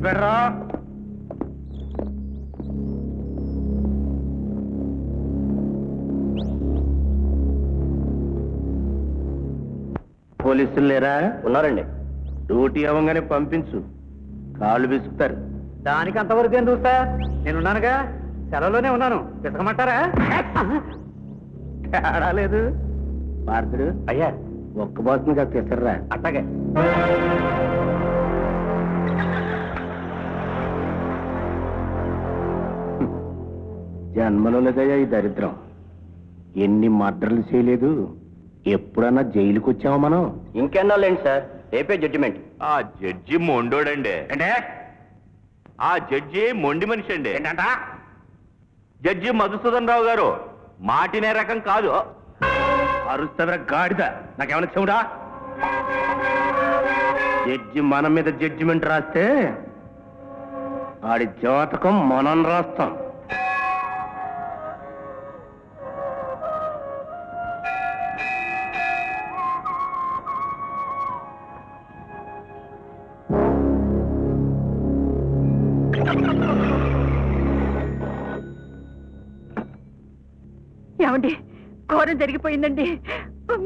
బెర్రా పోలీసులు లేరా? ఉన్నారండి. డ్యూటీ అవ్వగానే పంపించు, కాళ్ళు విసుకుతారు. దానికి అంతవరకు ఏం చూస్తా, నేనున్నానుగా, సెలవులోనే ఉన్నాను. వెతకమంటారా? తేడా లేదు. భారతుడు అయ్యా, ఒక్క బాస్ని కాదు తెసర్రా. అట్టగే. జన్మలో లేదయ్యా ఈ దరిద్రం. ఎన్ని మర్డర్లు చేయలేదు. ఎప్పుడన్నా జైలుకి వచ్చామా మనం? ఇంకెన్నాళ్ళేంటి సార్, రేపే జడ్జిమెంట్. ఆ జడ్జి మొండోడండి. అంటే ఆ జడ్జి మొండి మనిషి అండి. ఏంటంట? జడ్జి మధుసూదన్ రావు గారు మాటినే రకం కాదు. అరుస్తవరా గాడిద, నాకేమైనా చెవుడా? జడ్జి మన మీద జడ్జిమెంట్ రాస్తే ఆడి జాతకం మనం రాస్తాం. ఏమండి, ఘోరం జరిగిపోయిందండి.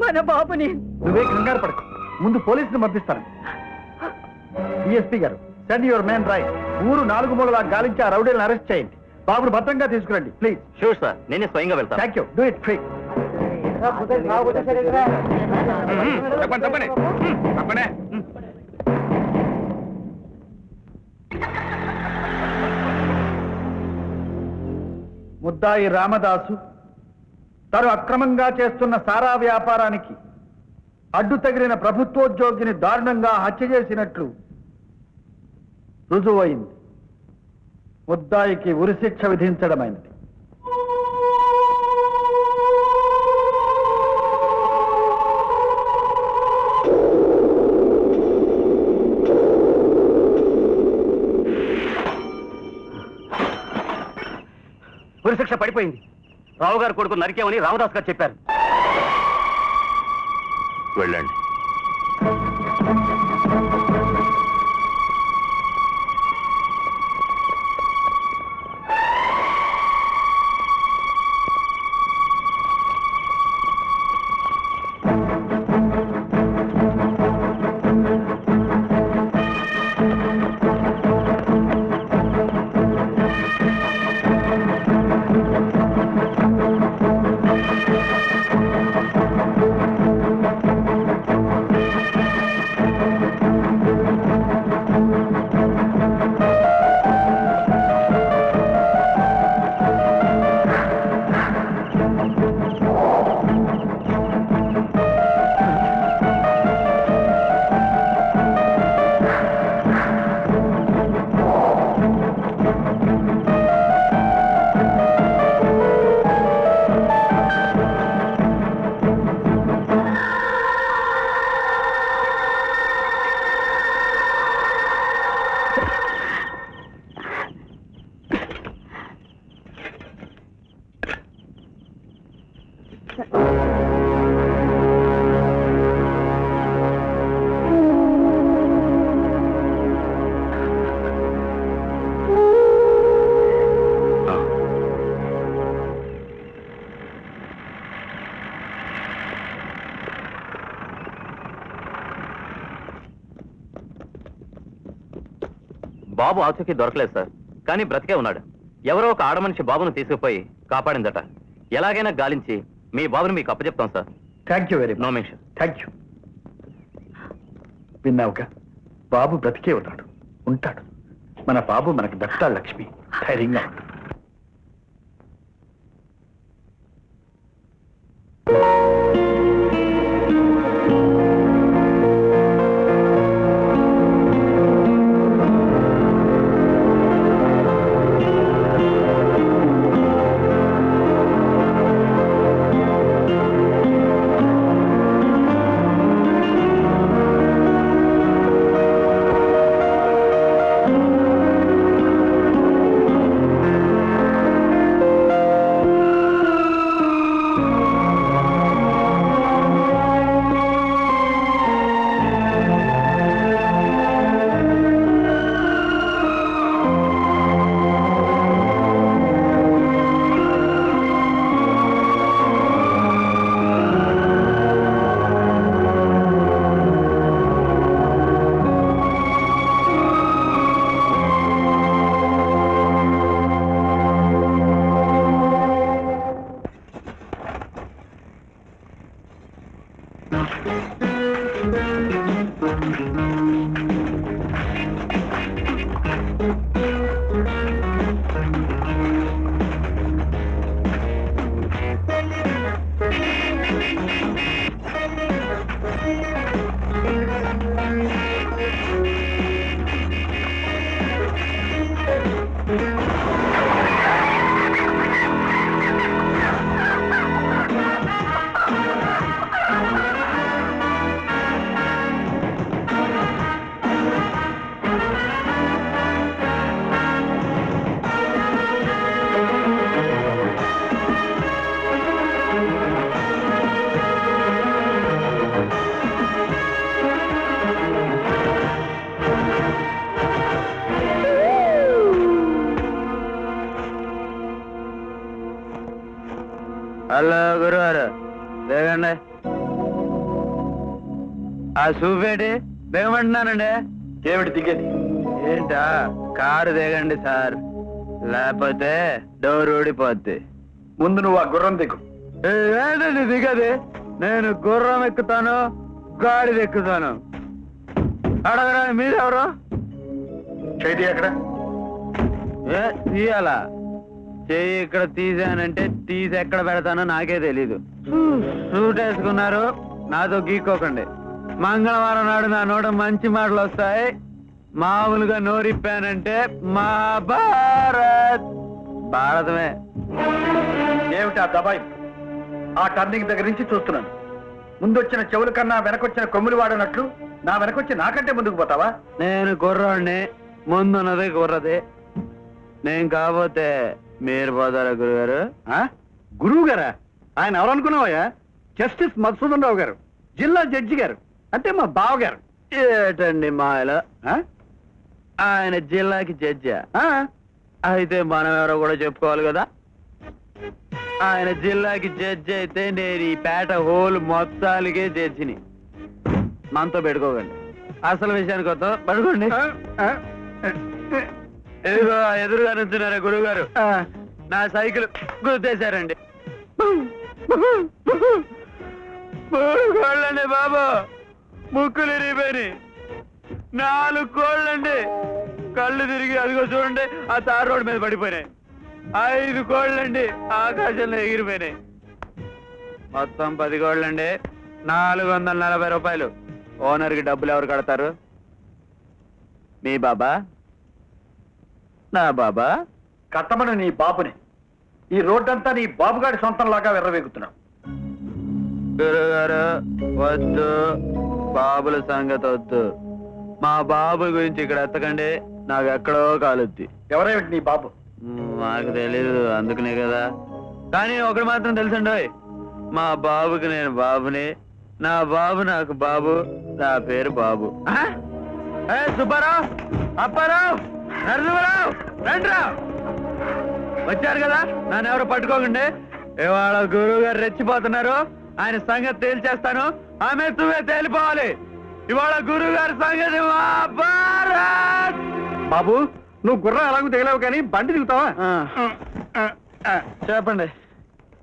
మన బాబుని. నువ్వే కంగారు పడకు, ముందు పోలీసుని పంపిస్తాను. డిఎస్పీ గారు, సెండ్ యువర్ మ్యాన్ రైట్. ఊరు 4 మూలలా గాలించి ఆ రౌడీలను అరెస్ట్ చేయండి. బాబును భద్రంగా తీసుకురండి ప్లీజ్. షూర్ సార్, నేనే స్వయంగా వెళ్తాను. Thank you, do it quick. ముద్దాయి రామదాసు తను అక్రమంగా చేస్తున్న సారా వ్యాపారానికి అడ్డు తగిలిన ప్రభుత్వోద్యోగిని దారుణంగా హత్య చేసినట్లు రుజువైంది. ముద్దాయికి ఉరిశిక్ష విధించడమైనది. ఉరిశిక్ష పడిపోయింది. రావు గారు కొడుకు నరికేమని రామదాస్ గారు చెప్పారు. వెళ్ళండి. బాబు ఆచూకీ దొరకలేదు సార్, కానీ బ్రతికే ఉన్నాడు. ఎవరో ఒక ఆడమనిషి బాబును తీసుకుపోయి కాపాడిందట. ఎలాగైనా గాలించి మీ బాబుని మీకు అప్పచెప్తాం sir. Thank you very no much. Mention. Thank you. విన్నావుగా, బాబు బ్రతికే ఉన్నాడు, ఉంటాడు. మన బాబు మనకు దత్తాడు. లక్ష్మి, ధైర్యంగా ఉండు. హలో గురువారు లేదండి ఆ చూపేటి దిగమంటున్నానండి ఏమిటి దిగేది ఏంటా కారు దిగండి సార్ లేకపోతే డోర్ ఊడిపోద్ది ముందు నువ్వు ఆ గుర్రం దిగు ఏంటండి దిగది నేను గుర్రం ఎక్కుతాను గాడిద ఎక్కుతాను అడగరా మీరెవరు చేతి ఎక్కడ తీయాలా చెయ్యి ఇక్కడ తీసానంటే తీసి ఎక్కడ పెడతానో నాకే తెలీదు సూట్ వేసుకున్నారు నాతో గీక్కోకండి మంగళవారం నాడు నా నోట మంచి మాటలు వస్తాయి మామూలుగా నోరిప్పానంటే మహాభారత్ భారతమే ఏమిటి ఆ దబాయి ఆ టర్నింగ్ దగ్గర నుంచి చూస్తున్నాను ముందొచ్చిన చెవుల కన్నా వెనకొచ్చిన కొమ్ములు వాడనట్లు నా వెనకొచ్చి నాకంటే ముందుకు పోతావా నేను కుర్రాడిని ముందున్నది కుర్రది నేను కాకపోతే మీరు పోతారా గురుగారు గురువు గారా ఆయన ఎవరనుకున్నావయ్యా జస్టిస్ మధుసూదన్ రావు గారు జిల్లా జడ్జి గారు అంటే మా బావగారు ఏటండి మాయల ఆయన జిల్లాకి జడ్జా అయితే మనం ఎవరో కూడా చెప్పుకోవాలి కదా ఆయన జిల్లాకి జడ్జి అయితే నేను ఈ పేట హోల్ మొత్తానికే జడ్జిని మనతో పెట్టుకోకండి అసలు విషయానికి వద్దాం పడుకోండి ఎదురుగా ఎదురుగా నుంచున్నారా గురువు గారు నా సైకిల్ గుర్తేశారండి 3 కోళ్ళండి బాబు ముక్కులు ఇరిగిపోయి 4 కోళ్ళండి కళ్ళు తిరిగి అదిగో చూడండి ఆ తార్ రోడ్ మీద పడిపోయినాయి 5 కోళ్ళండి ఆకాశంలో ఎగిరిపోయినాయి మొత్తం 10 కోళ్ళండి 440 రూపాయలు ఓనర్కి డబ్బులు ఎవరు కడతారు మీ బాబా నా బాబా కట్టమని నీ బాబుని ఈ రోడ్డంతా నీ బాబుగాడి సొంతంలాగా వెర్రవేగుతున్నావు గురుగారు వద్దు బాబుల సంగతి వద్దు మా బాబు గురించి ఇక్కడ ఎత్తకండి నాకు ఎక్కడో కాలుద్ది ఎవరేమిటి నీ బాబు మాకు తెలీదు అందుకనే కదా కానీ ఒకటి మాత్రం తెలుసండి మా బాబుకి నేను బాబుని నా బాబు నాకు బాబు నా పేరు బాబు సుబ్బారావు అప్పారావు నరసింహరావు రండిరావు వచ్చారు కదా నన్ను ఎవరు పట్టుకోకండి ఇవాళ గురువు గారు రెచ్చిపోతున్నారు ఆయన సంగతి తేల్చేస్తాను ఆమె తువే తేలిపోవాలి ఇవాళ గురువు గారి సంగతి మహాభారత్ బాబు నువ్వు గుర్రం ఎలాగో దిగలేవు కానీ బండి దిగుతావా చెప్పండి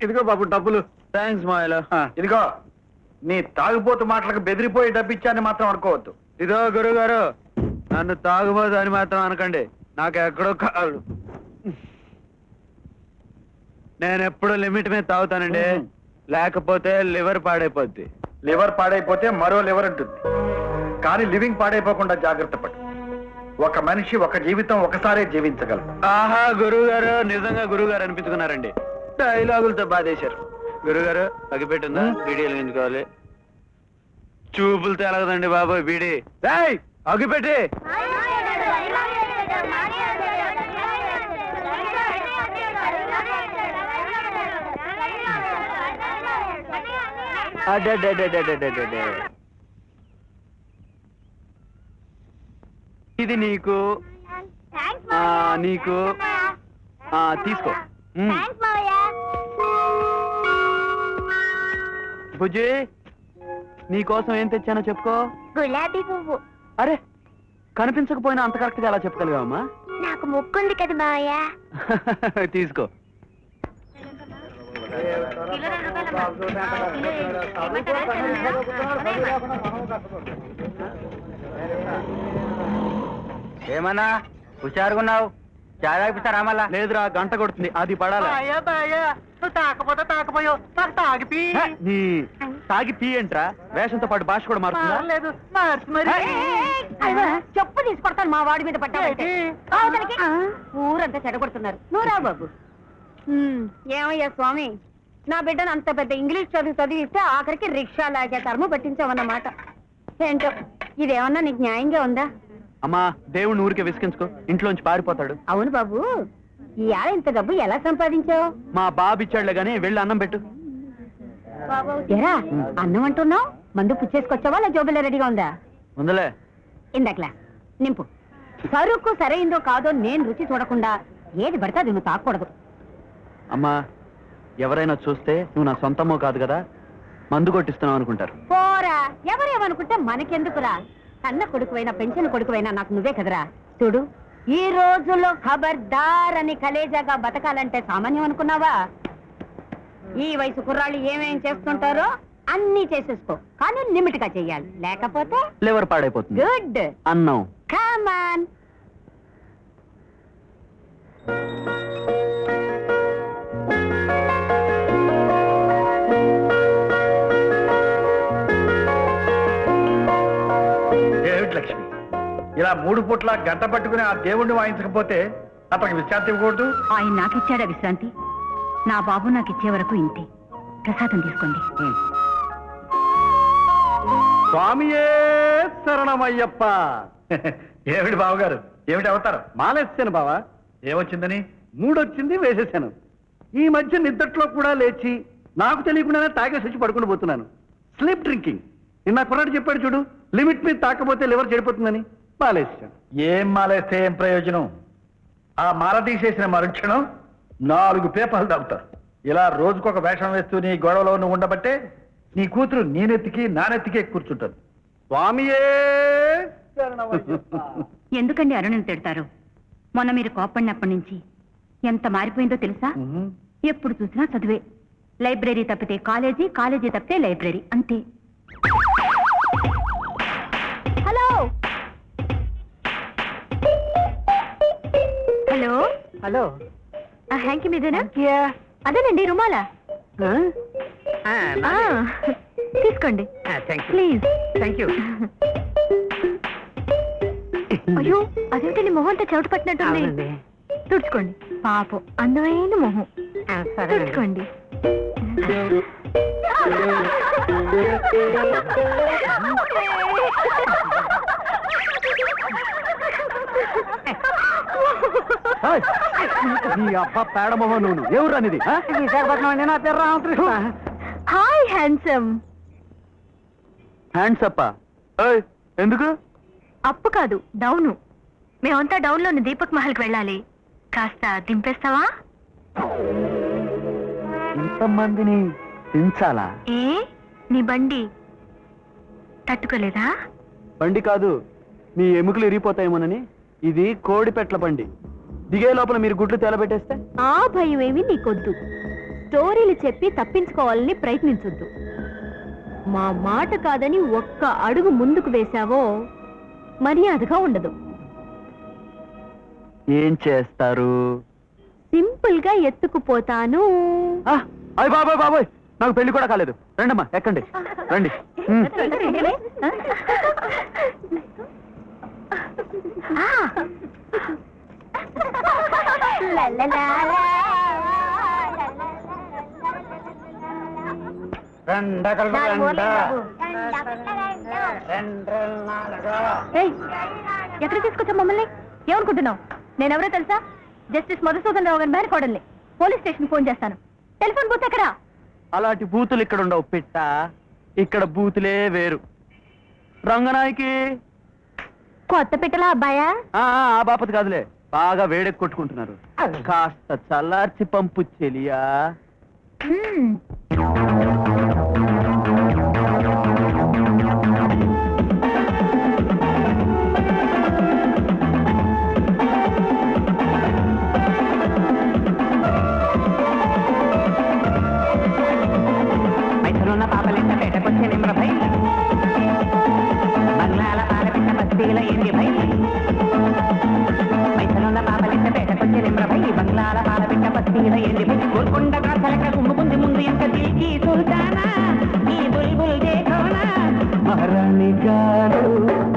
ఇదిగో బాబు డబ్బులు థ్యాంక్స్ మాయలో ఇదిగో నీ తాగుబోతు మాటలకు బెదిరిపోయి డబ్బిచ్చాన్ని మాత్రం అనుకోవద్దు ఇదో గురువు గారు నన్ను తాగుబోతు అని మాత్రం అనకండి నాకు ఎక్కడో కాదు నేను ఎప్పుడు లిమిట్ మీద తాగుతానండి లేకపోతే లివర్ పాడైపోద్ది లివర్ పాడైపోతే మరో లివర్ ఉంటుంది కానీ లివింగ్ పాడైపోకుండా జాగ్రత్త పడు ఒక మనిషి ఒక జీవితం ఒకసారే జీవించగలరు ఆహా గురువు గారు నిజంగా గురువు గారు అనిపించుకున్నారండి డైలాగులతో బాధేశారు గురుగారు అగిపెట్టిందా బీడీ వెలిగించుకోవాలి చూపులతో ఎలాగదండి బాబు బీడీ అగిపెట్టి ఇది నీకు నీకు తీసుకో బుజ్జి నీకోసం ఏం తెచ్చానో చెప్పుకో గులాబీ పువ్వు. అరే కనిపించకపోయినా అంత కరెక్ట్ గా ఎలా చెప్పగలిగావమ్మా నాకు ముక్కుంది కదా మావయ్య. తీసుకో ఏమన్నా హుషారుగున్నావు చాలా పిస్తారా మళ్ళా లేదురా గంట కొడుతుంది అది పడాలా తాకపోతే తాకపోయో నాకు తాగిపి తాగి పీ ఏంట్రా వేషంతో పాటు భాష కూడా మారుతుందా లేదు మార్చి మరి చెప్పు తీసుకొడతాను మా వాడి మీద పట్టాలంటే ఊరంతా చెడగొడుతున్నారు నువ్వు రా బాబు. ఏమయ్యా స్వామి నా బిడ్డను అంత పెద్ద ఇంగ్లీష్ చదివిస్తే ఆఖరికి రిక్షా లాగే కర్మ పట్టించావన్నమాట. ఏంటో ఇదేమన్నా నీకు న్యాయంగా ఉందా? అమ్మా దేవుడిని ఊరికే విసిగించుకో ఇంట్లోంచి పారిపోతాడు. అవును బాబు ఈ ఏళ ఇంత డబ్బు ఎలా సంపాదించావు? మా బాబు ఇచ్చాడులే గానీ వెళ్ళి అన్నం పెట్టు. ఎరా అన్నం అంటున్నావు మందు పుచ్చేసుకొచ్చావా లేదా జోబులో రెడీగా ఉందా? ఉందలే ఇందాకలా నింపు. సరుకు సరైందో కాదో నేను రుచి చూడకుండా ఏది పడితే అది నువ్వు తాకూడదు. అమ్మా ఎవరైనా చూస్తే నువ్వు నా సొంతమో కాదు కదా, మందు కొట్టిస్తున్నావు అనుకుంటారు. పోరా, ఎవరేమనుకుంటే మనకెందుకురా? కన్న కొడుకువైనా పెంచిన కొడుకువైనా నాకు నువ్వే కదరా. చూడు, ఈ రోజుల్లో ఖబర్దార్ అని కలేజాగా బతకాలంటే సామాన్యం అనుకున్నావా? ఈ వయసు కుర్రాళ్ళు ఏమేం చేస్తుంటారో అన్నీ చేసేసుకో, కానీ లిమిట్ గా చెయ్యాలి, లేకపోతే లివర్ పాడైపోతుంది. గుడ్. అన్నం కమాన్. ఏమిటి లక్ష్మి, ఇలా 3 పూట్ల గంట పట్టుకుని ఆ దేవుణ్ణి వాయించకపోతే అతనికి విశ్రాంతి ఇవ్వకూడదు? ఆయన నాకిచ్చాడా విశ్రాంతి? నా బాబు నాకు ఇచ్చే వరకు ఇంతే. ప్రసాదం తీసుకోండి. స్వామియే శరణమయ్యప్ప. ఏమిటి బావగారు, ఏమిటి అవతారం? మాలేసాను బావా. ఏమొచ్చిందని? మూడొచ్చింది, వేసేసాను. ఈ మధ్య నిద్దట్లో కూడా లేచి నాకు తెలియకుండానే తాగేసి వచ్చి పడుకుని పోతున్నాను. Sleep drinking. నిన్న కుర్రాడు చెప్పాడు చూడు, లిమిట్ మీద తాకపోతే లివర్ చెడిపోతుందని. మాలేసాను. ఏం మాలేస్తే ఏం ప్రయోజనం? ఆ మాల తీసేసిన మరుక్షణం 4 పేపర్లు తాగుతారు. ఇలా రోజుకొక వేషం వేస్తూ నీ గొడవలో నువ్వు ఉండబట్టే నీ కూతురు నీ నెత్తికి నా నెత్తికి కూర్చుంటారు. స్వామియే శరణమయ్యప్ప. ఎందుకండి అరుణని తిడతారు? మొన్న మీరు కోపడినప్పటి నుంచి ఎంత మారిపోయిందో తెలుసా? ఎప్పుడు చూసినా చదివే. లైబ్రరీ తప్పితే కాలేజీ, కాలేజీ తప్పితే లైబ్రరీ, అంతే. హలో హలో హలో, హ్యాంకీ మీదేనా? అదేనండి, రుమాలా. తీసుకోండి ప్లీజ్. Thank you. అయ్యో, అదేంటండి మొహం అంతా చెవిట పట్టినట్టుంది. తుడుచుకోండి. పాపం, అందమైన మొహం. తుడుచుకోండి. నీ అబ్బా పేడ మొహం నువ్వు. ఎవరు అనేది? విశాఖపట్నం అండి, నా పేరు రామకృష్ణ. Hi handsome. హ్యాండ్స్ అప్ప. ఎందుకు? అప్పు కాదు, డౌను. మేమంతా డౌన్ లోని దీపక్ మహల్ కి వెళ్ళాలి. కాస్త దింపేస్తావా? ఇంతమందిని దించాలా? ఏ, నీ బండి తట్టుకోలేదా? బండి కాదు, మీ ఎముకలు ఇరిగిపోతాయేమోనని. ఇది కోడిపెట్ల బండి. దిగే లోపల మీరు గుడ్లు తేలబెట్టేస్తే? ఆ భయం ఏమి నీకొద్దు. స్టోరీలు చెప్పి తప్పించుకోవాలని ప్రయత్నించొద్దు. మా మాట కాదని ఒక్క అడుగు ముందుకు వేశావో మర్యాదగా ఉండదు. ఏం చేస్తారు? సింపుల్ గా ఎత్తుకుపోతాను. అయ్య బాబాయ్ బాబాయ్, నాకు పెళ్లి కూడా కాలేదు. రండమ్మా, ఎక్కండి, రండి. ఎక్కడ తీసుకొచ్చా మమ్మల్ని? ఏమనుకుంటున్నావు? నేనెవరో తెలుసా? జస్టిస్ మధుసూదన్ రావు గారి మేనకోడల్ని. పోలీస్ స్టేషన్ ఫోన్ చేస్తాను. టెలిఫోన్ బూత్ ఎక్కడా? అలాంటి బూతులు ఇక్కడ ఉండవు పిట్ట. ఇక్కడ బూతులే వేరు. రంగనాయకి కొత్త పెట్టలా అబ్బాయా? ఆ బాపతి కాదులే, బాగా వేడెక్కి కొట్టుకుంటున్నారు. కాస్త చల్లార్చి పంపు చెలియా. మైసూరున్న పాపలింట పేటకొచ్చే నిమ్రభై, బంగ్లాల పాలపిట్ట బస్తీల ఏంది భై. మైసూరున్న పాపలింట పేటకొచ్చే నిమ్రభై, బంగ్లాల పాలపిట్ట బస్తీల ఏంది భై. గోల్కొండ కాసలక గుమ్ముకుంది ముందు ఎంత తీకి సుల్తానా, ఈ బుల్బుల్ దేఖోనా. మహారాణి గారు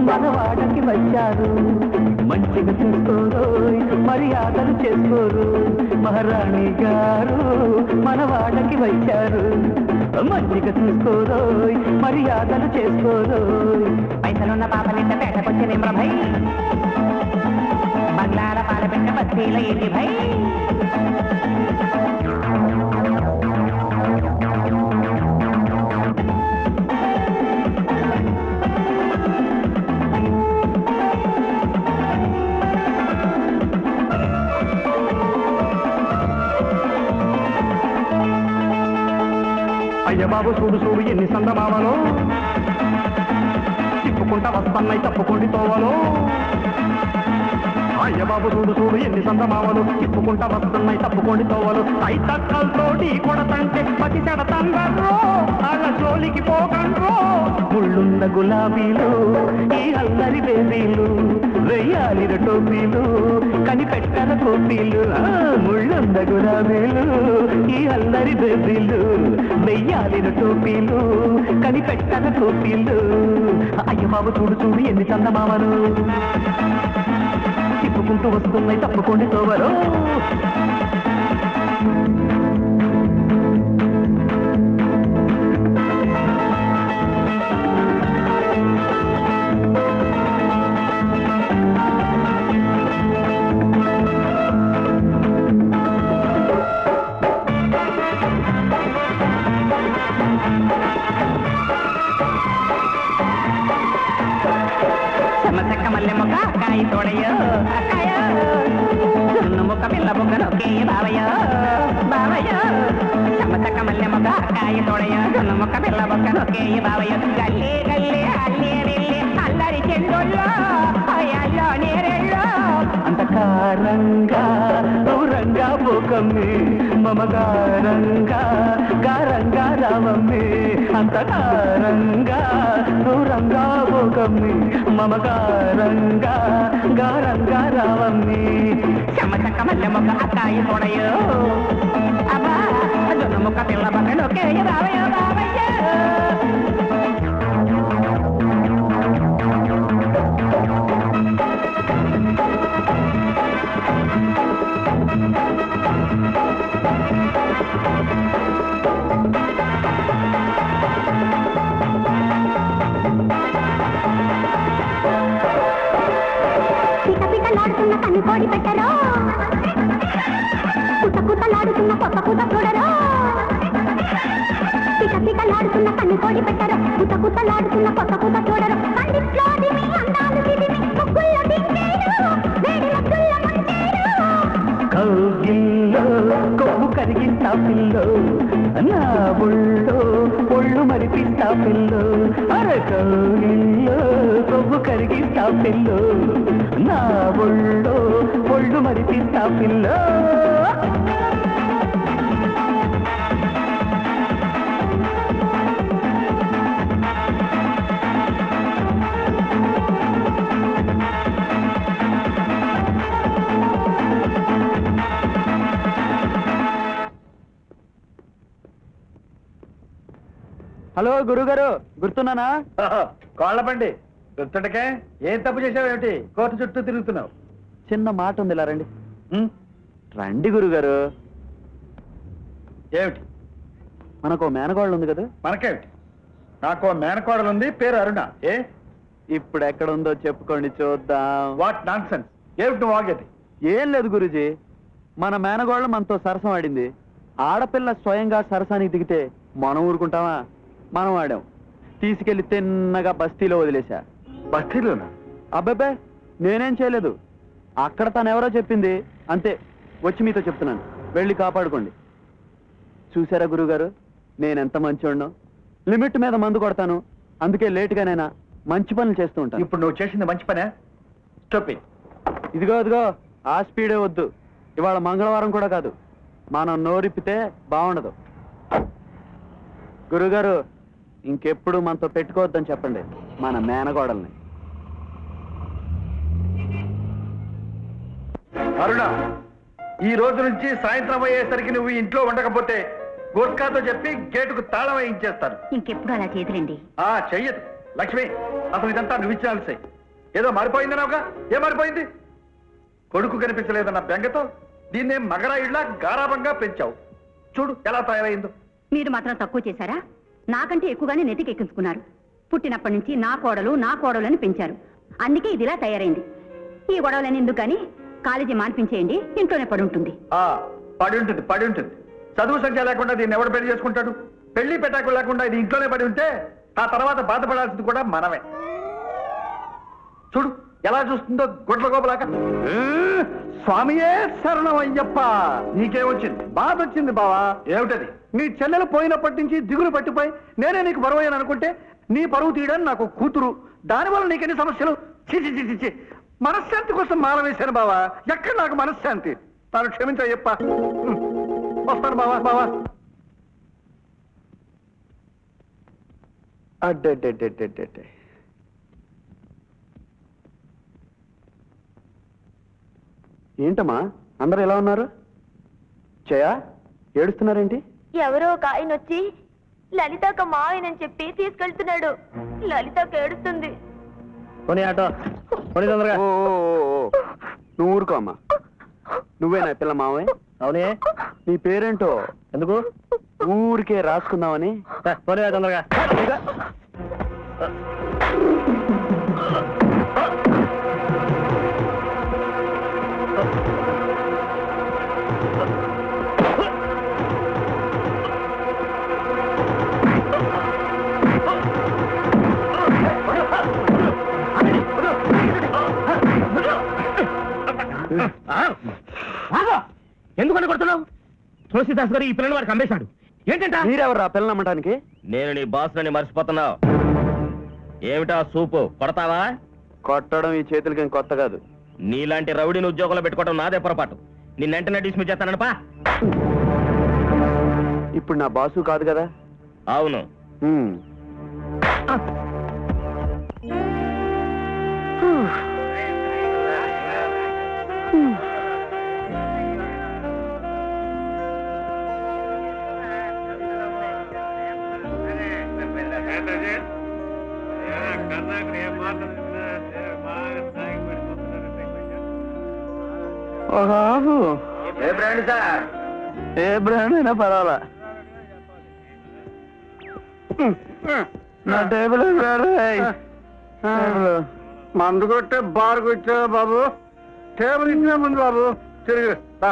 మనవాడకి వచ్చారు, మంచిగా చూసుకోరు, మర్యాదలు చేసుకోరు. మహారాణి గారు మనవాడకి వచ్చారు, మంచిగా చూసుకోరు, మర్యాదలు చేసుకోరు. మైసూరున్న పాపలింట పేటకొచ్చే నిమ్రభై, బంగ్లాల పాలపిట్ట బస్తీల ఏంది భై. అయ్య బాబు చూడు చూడు ఎన్ని సందమామలో తిప్పుకుంటా వస్తున్నాయి తప్పుకోండి తోవలో అయ్య బాబు చూడు చూడు ఎన్ని సందమామలు తిప్పుకుంటా వస్తున్నాయి తప్పుకోండి తోవలు తక్కలతోటి కొడతంటే పతి చెడతండ్రో అలా జోలికి పోకండ్రో ముళ్ళున్న గులాబీలు ఈ అల్లరి బేబీలు వెయ్యాలిన టోపీలు కనిపెట్టన టోపీలు ముళ్ళున్న గులాబీలు ఈ అల్లరి బేబీలు వెయ్యాలిన టోపీలు కనిపెట్టన టోపీలు అయ్య బాబు చూడు చూడు ఎన్ని చందమామలు తిప్పుకుంటూ వస్తున్నాయి తప్పుకోండి తోవలో చెక్క మల్లె మొక్క కాయ తోడయో అక్కాయో జున్ను మొక్క పిల్ల బొగ్గను కేయ బావయో బావయో చెక్క మల్లె మొక్క కాయ తోడయో జున్ను మొక్క పిల్ల బొగ్గను కేయ బావయో గల్లే గల్లే అల్లే వెళ్ళి అల్లరి చెందొల్లో అయ్యల్లో నేరెళ్ళో అంతకారంగా దూరంగా పోకమ్మి మమగారంగా గారంగా రావమ్మి అంతకారంగా దూరంగా పోకమ్మి మమగారంగా గారంగా రావమ్మి చెక్క మల్లె మొక్క అక్కాయ తోడయో అబ్బా జున్ను మొక్క పిల్ల బొగ్గను కేయ బావయో బావయ్యో పిటపిటలాడుతున్న కన్నుకోడి పెట్టరో కుతకుతలాడుతున్న కొత్త కూత చూడరో పిటపిటలాడుతున్న కన్నుకోడి పెట్టరో కుతకుతలాడుతున్న కొత్త కూత చూడరో అన్నిట్లో దిమి అందాలు దిమి ముగ్గుల్లో దించేరు వేడి ముగ్గుల్లో ముంచేరు కౌగిల్లో కొవ్వు కరిగిస్తా పిల్లో నా ఒళ్ళో ఒళ్ళు మరిపిస్తా పిల్లో అరే కౌగిల్లో కొవ్వు కరిగిస్తా పిల్లో నా ఒళ్ళో ఒళ్ళు మరిపిస్తా పిల్లో హలో గురుగారు గుర్తున్నానా కోళ్లబండి గుర్తుండకే ఏం తప్పు చేసావేమిటి కోర్టు చుట్టూ తిరుగుతున్నావు చిన్న మాట ఉంది ఇలా రండి ఉం? రండి గురుగారు ఏమిటి మనకు మేనగోళ్ళు ఉంది కదా మనకేమిటి నాకు మేనకోడలు ఉంది పేరు అరుణ ఏ ఇప్పుడు ఎక్కడ ఉందో చెప్పుకోండి చూద్దాం వాట్ నాన్ సెన్స్ ఏమిటి నువ్వు ఆగేది ఏం లేదు గురుజీ మన మేనగోళ్ళు మనతో సరసం ఆడింది ఆడపిల్ల స్వయంగా సరసానికి దిగితే మనం ఊరుకుంటామా మనం ఆడాం తీసుకెళ్లి తిన్నగా బస్తీలో వదిలేశా బస్తీలోనా అబ్బాబే నేనేం చేయలేదు అక్కడ తనెవరో చెప్పింది అంతే వచ్చి మీతో చెప్తున్నాను వెళ్ళి కాపాడుకోండి చూసారా గురుగారు నేనెంత మంచోడ్నో లిమిట్ మీద మందు కొడతాను అందుకే లేటుగానైనా మంచి పనులు చేస్తూ ఉంటాను ఇప్పుడు నువ్వు చేసింది మంచి పనే స్టాప్ ఇట్ ఇదిగో ఆ స్పీడే వద్దు ఇవాళ మంగళవారం కూడా కాదు మనం నోరిప్పితే బాగుండదు గురుగారు ఇంకెప్పుడు మనతో పెట్టుకోవద్దని చెప్పండి మన మేనగోడల్ని అరుణ ఈ రోజు నుంచి సాయంత్రం అయ్యేసరికి నువ్వు ఇంట్లో ఉండకపోతే గోర్ఖాతో చెప్పి గేటుకు తాళం వేయించేస్తాను ఇంకెప్పుడు అలా చేతులండి చెయ్యదు లక్ష్మి అసలు ఇదంతా నువ్వు ఇచ్చాల్సే ఏదో మారిపోయిందన్నావుగా ఏం మారిపోయింది కొడుకు కనిపించలేదన్న బెంగతో దీన్నే మగరాయిడ్లా గారాబంగా పెంచావు చూడు ఎలా తయారైందో మీరు మాత్రం తక్కువ చేశారా నాకంటే ఎక్కువగానే నెతికెక్కించుకున్నారు పుట్టినప్పటి నుంచి నా కోడలు అని పెంచారు అందుకే ఇదిలా తయారైంది ఈ గొడవలని ఎందుకు కానీ కాలేజీ మాన్పించేయండి ఇంట్లోనే పడి ఉంటుంది పడి ఉంటుంది చదువు సంఖ్య లేకుండా దీన్ని ఎవడు పెళ్లి చేసుకుంటాడు పెళ్లి పెట్టాకు లేకుండా ఇది ఇంట్లోనే పడి ఉంటే ఆ తర్వాత బాధపడాల్సింది కూడా మనమే చూడు ఎలా చూస్తుందో గొడ్ల గోపలాగా స్వామియే శరణం అయ్యప్ప నీకేమొచ్చింది బాధ వచ్చింది బావా. ఏమిటది? నీ చెల్లెలు పోయినప్పటి నుంచి దిగులు పట్టిపోయి నేనే నీకు బరువయ్యాను అనుకుంటే నీ పరువు తీయడానికి నాకు కూతురు, దానివల్ల నీకెన్ని సమస్యలు. చిచి చిచి చి మనశ్శాంతి కోసం మాల వేశాను బావా. ఎక్కడ నాకు మనశ్శాంతి? తాను క్షమించా చెప్ప. వస్తాను బావా. బావా అడ్డే ఏంటమ్మా అందరూ ఎలా ఉన్నారు? జయా ఏడుస్తున్నారేంటి? ఎవరో ఒక ఆయన వచ్చి లలితక్క మా ఆయనని చెప్పి తీసుకెళ్తున్నాడు. లలితక్క ఏడుస్తుంది. కొని ఆటో కొని తొందరగా. నువ్వు ఊరుకో అమ్మా. నువ్వేనా పిల్ల మావయ్య? అవునే. నీ పేరేంటో ఎందుకు ఊరికే రాసుకుందామని. కొని తొందరగా. ఎందుకని కొడుతున్నావు? తులసిదాస్ గారు ఈ పిల్లలు వారికి అమ్మేశాడు. ఏంటంట? మీరెవరు ఆ పిల్లలు అమ్మటానికి? నేను నీ బాస్ నని మర్చిపోతున్నావు. ఏమిటా సూపు కొడతావా? కొట్టడం ఈ చేతులకి కొత్త కాదు. నీలాంటి రౌడీని ఉద్యోగంలో పెట్టుకోవడం నాదే పొరపాటు. నిన్నెంటనే డిస్మిస్ చేస్తానని పా. ఇప్పుడు నా బాసు కాదు కదా. అవును. ఏ బ్రాండ్ సార్? ఏ బ్రాండ్ అయినా పర్వాలా. నా టేబుల్ మందు కొట్టే బార్కు వచ్చా బాబు. టేబుల్ ఇచ్చిన ముందు బాబు తిరిగి దా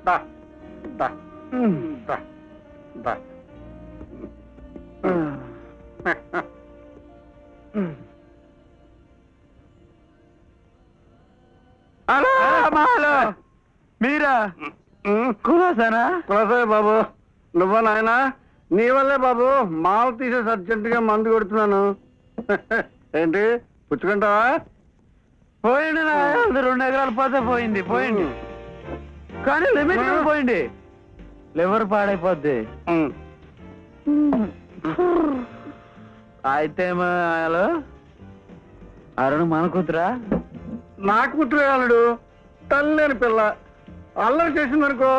దా దా దా దా. హలో మీరా? కులాసానా? కులాసాయి బాబు. నువ్వా నాయనా? నీ వల్లే బాబు మాల తీసేసి అర్జెంటుగా మందు కొడుతున్నాను. ఏంటి పుచ్చుకుంటావా? పోయింది నా 2 ఎకరాలు పోతే పోయింది. పోయింది కానీ లిమిట్ పోయింది. లివర్ పాడైపోద్ది. అయితే అరుణ్ మన కూతురా? నా కూతురే అల్లుడు. తల్లేని పిల్ల అల్లరి చేసిందనుకో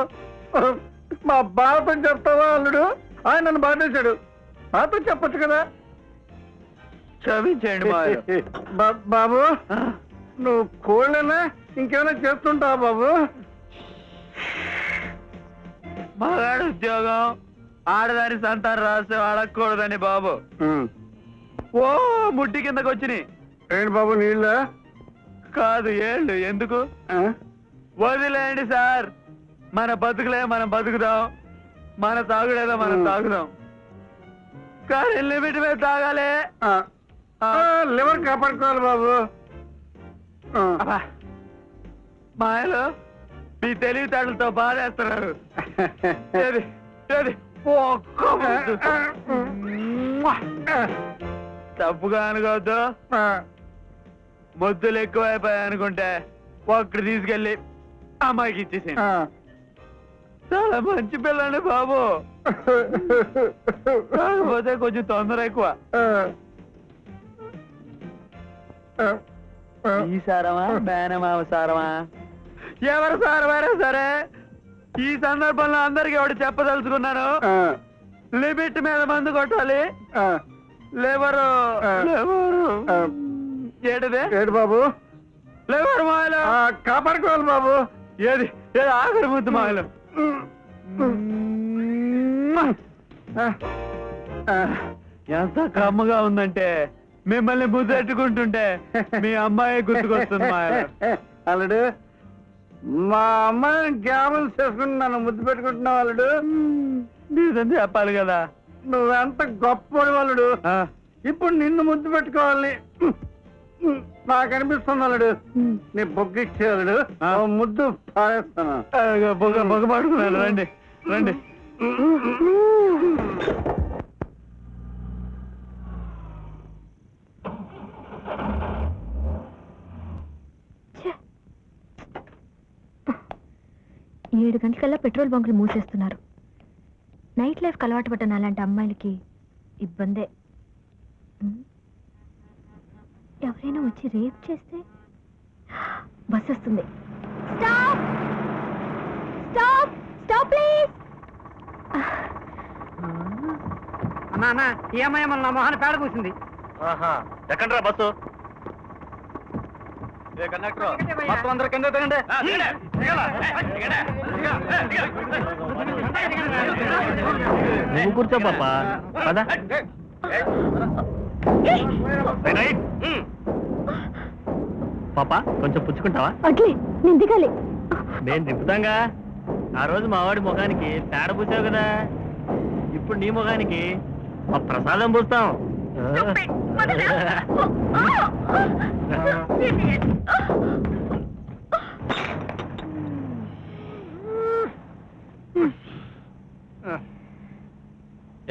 మా బావతో చెప్తావా అల్లుడు? ఆయన నన్ను బాధేశాడు. నాతో చెప్పచ్చు కదా. క్షమించండి బాబు. నువ్వు కోళ్ళైనా ఇంకేమైనా చేస్తుంటావా బాబు? మగాడు ఉద్యోగం ఆడదాని సంతానం రాస్తే అడగకూడదని బాబు. ఓ ముట్టి కిందకు వచ్చినాయి. ఏంటి బాబు నీళ్ళ కాదు ఏళ్ళు. ఎందుకు? వదిలేండి సార్. మన బతుకులే మనం బతుకుదాం. మన తాగుడేదో మనం తాగుదాం. కానీ లిమిట్ మీద తాగాలి. లివర్ కాపాడుకోవాలి బాబు. మాయలో మీ తెలివితేటలతో బాధేస్తున్నారు. తప్పుగా అనుకోవద్దు. ముద్దులు ఎక్కువైపోయాయి అనుకుంటే ఒక్కడు తీసుకెళ్ళి అమ్మాయికి ఇచ్చేసి. చాలా మంచి పిల్లండి బాబు. కాకపోతే కొంచెం తొందర ఎక్కువ. ఈ సారమా మేనమామ సారమా ఎవరు సారమైనా సరే ఈ సందర్భంలో అందరికి ఎవడు చెప్పదలుచుకున్నాను. లిమిట్ మీద మందు కొట్టాలి. లేవరు ఏటిదే? ఏడు బాబు లేవరు మాయలు కాపాడుకోవాలి బాబు. ఏది ఏది ఆఖరి ముద్దు మాయలు. ఎంత కమ్మగా ఉందంటే మిమ్మల్ని ముద్దెట్టుకుంటుంటే మీ అమ్మాయి గుర్తుకొస్తుంది మాయలు. అల్లుడు మా అమ్మాయిని జ్ఞాపకం చేసుకుని నన్ను ముద్దు పెట్టుకుంటున్నావు అల్లుడు. నీదని చెప్పాలి కదా. నువ్వెంత గొప్ప అల్లుడు. ఇప్పుడు నిన్ను ముద్దు పెట్టుకోవాలి నాకు అనిపిస్తుంది అల్లుడు. నీ బొగ్గిచ్చేవాడు ముద్దు పారేస్తాను. బొగ్గ పడుకున్నాను రండి. రండి. ఏడు గంటలకల్లా పెట్రోల్ బంకులు మూసేస్తున్నారు. నైట్ లైఫ్ అలవాటు పడ్డాను అలాంటి అమ్మాయిలకి ఇబ్బందే. ఎవరైనా వచ్చి రేప్ చేస్తే బస్ వస్తుంది. Stop stop stop please. అన్నా ఏమయ్యా నా మొహాన్ని పేడ కూసింది. ఎక్కడ్రా బస్సు? మొత్తం అందరూ కింద దిగండి. నువ్వు కూర్చో పాప. పదా పాప, కొంచెం పుచ్చుకుంటావా? అట్లే నేను దిగాలి. నేను దింపుతాంగా. ఆ రోజు మా వాడి ముఖానికి పేడ పూసావు కదా, ఇప్పుడు నీ ముఖానికి మా ప్రసాదం పూస్తాం.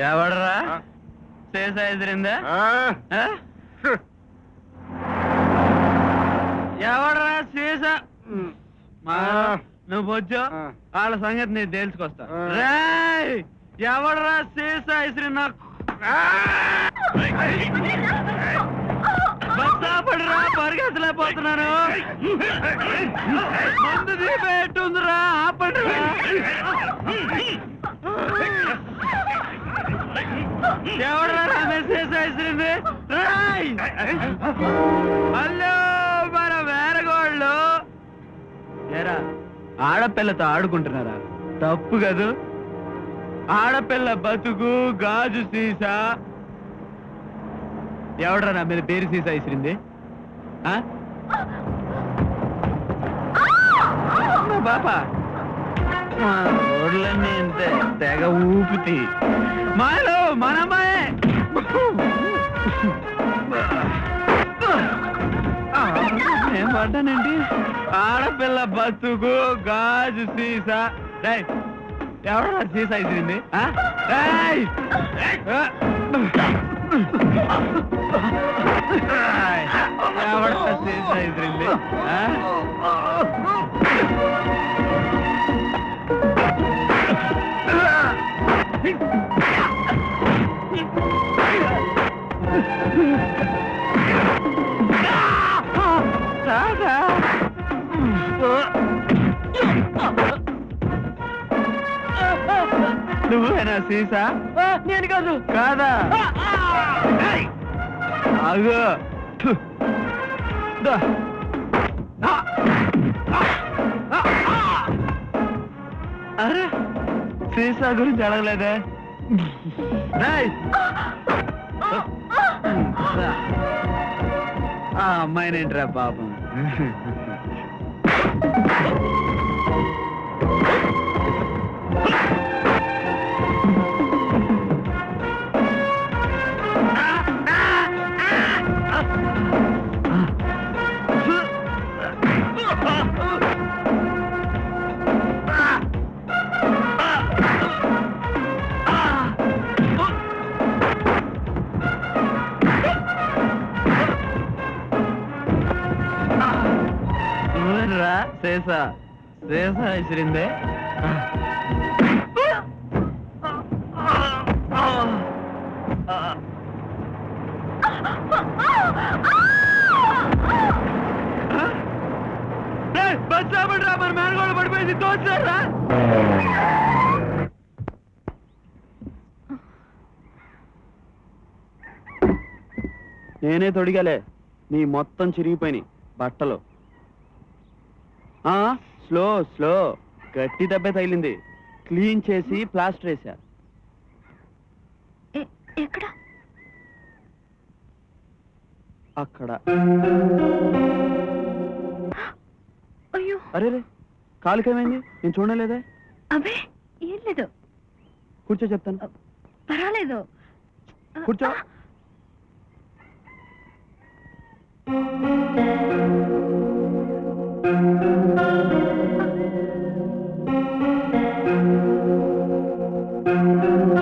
ఎవడరా చేసా ఎదిరిందా? ఎవడరా చేసా? నువ్వు వచ్చో వాళ్ళ సంగతి నేను తెలుసుకొస్తా. రేయ్, ఎవడరా చేసా ఇసిరి నాకు? పడిరా, పరిగెత్తలేకపోతున్నాను. ముందు దీపెట్టుందిరా, ఆపండిరా. ఎవడరా నా మెసేజ్ ఇసిరింది? హలో, మన వేరగోళ్ళు ఏరా ఆడపిల్లతో ఆడుకుంటున్నారా? తప్పు కదూ. ఆడపిల్ల బతుకు గాజు సీసా. ఎవడరా నా మీద పేరు సీసా ఇసిరింది? బాపా, ఓడ్లన్నీ ఇంతే, తెగ ఊపితి. మాలో మనమ్మాయే. ఏం పడ్డానండి? ఆడపిల్ల బతుకు గాజు సీసా. ఎవడరా సీసా ఇసిరింది? ఎవడరా సీసా ఇసిరింది? నువ్వేనా సీసా? నేను కాదు. కాదా? ఆగు. అరే, సీసా గురించి అడగలేదే. ఆ అమ్మాయినేంట్రా పాపం. శేషా శేషా ఇసిరిందే. బచ్చాపడరా, మన మేనగోళ్ళు పడిపోయింది, తోచారా? నేనే తొడిగాలే, నీ మొత్తం చిరిగిపోయినాయి బట్టలు. స్లో స్లో, గట్టి దెబ్బే తగిలింది. క్లీన్ చేసి ప్లాస్టర్ వేసా. ఎక్కడ? అక్కడ. అయ్యో, అరే రే, కాలుకేమైంది? నేను చూడలేదే. అబ్బే ఏం లేదు. కూర్చో, చెప్తాను. పర్వాలేదు, కూర్చో. ఇదే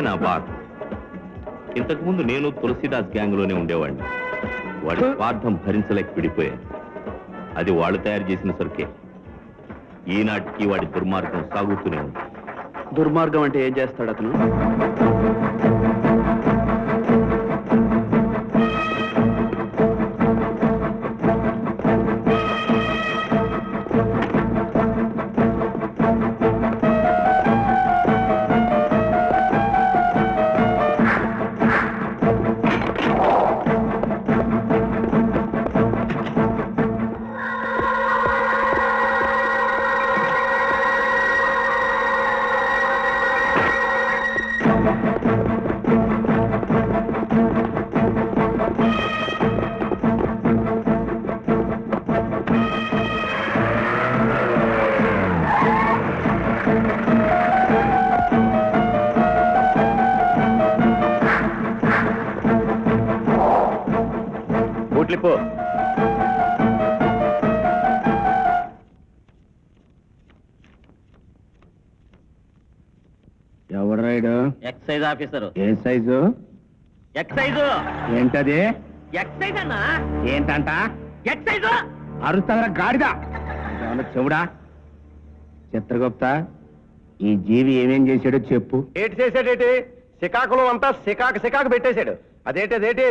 నా బాధ. ఇంతకుముందు నేను తులసిదాస్ గ్యాంగ్ లోనే ఉండేవాడిని. వాడి స్వార్థం భరించలేక విడిపోయాను. అది వాళ్ళు తయారు చేసిన సరుకే. ఈనాటికి వాడి దుర్మార్గం సాగుతూనే ఉంది. దుర్మార్గం అంటే ఏం చేస్తాడు అతను? బూట్లిపో. ఎవడు రైడు? Excise officer. ఏ సైజు? ఎక్సైజు. ఏంటది? ఎక్సైజ్ అన్నా. ఏంటంట? ఎక్సైజు. అరుస్తారా గాడిదా? ఏమన్నా చెవుడా? చిత్రగుప్త, ఈ జీవి ఏమేం చేశాడో చెప్పు. ఏటి చేసాడేటి? శ్రీకాకుళం అంతా సికాకు పెట్టేశాడు. అదేటి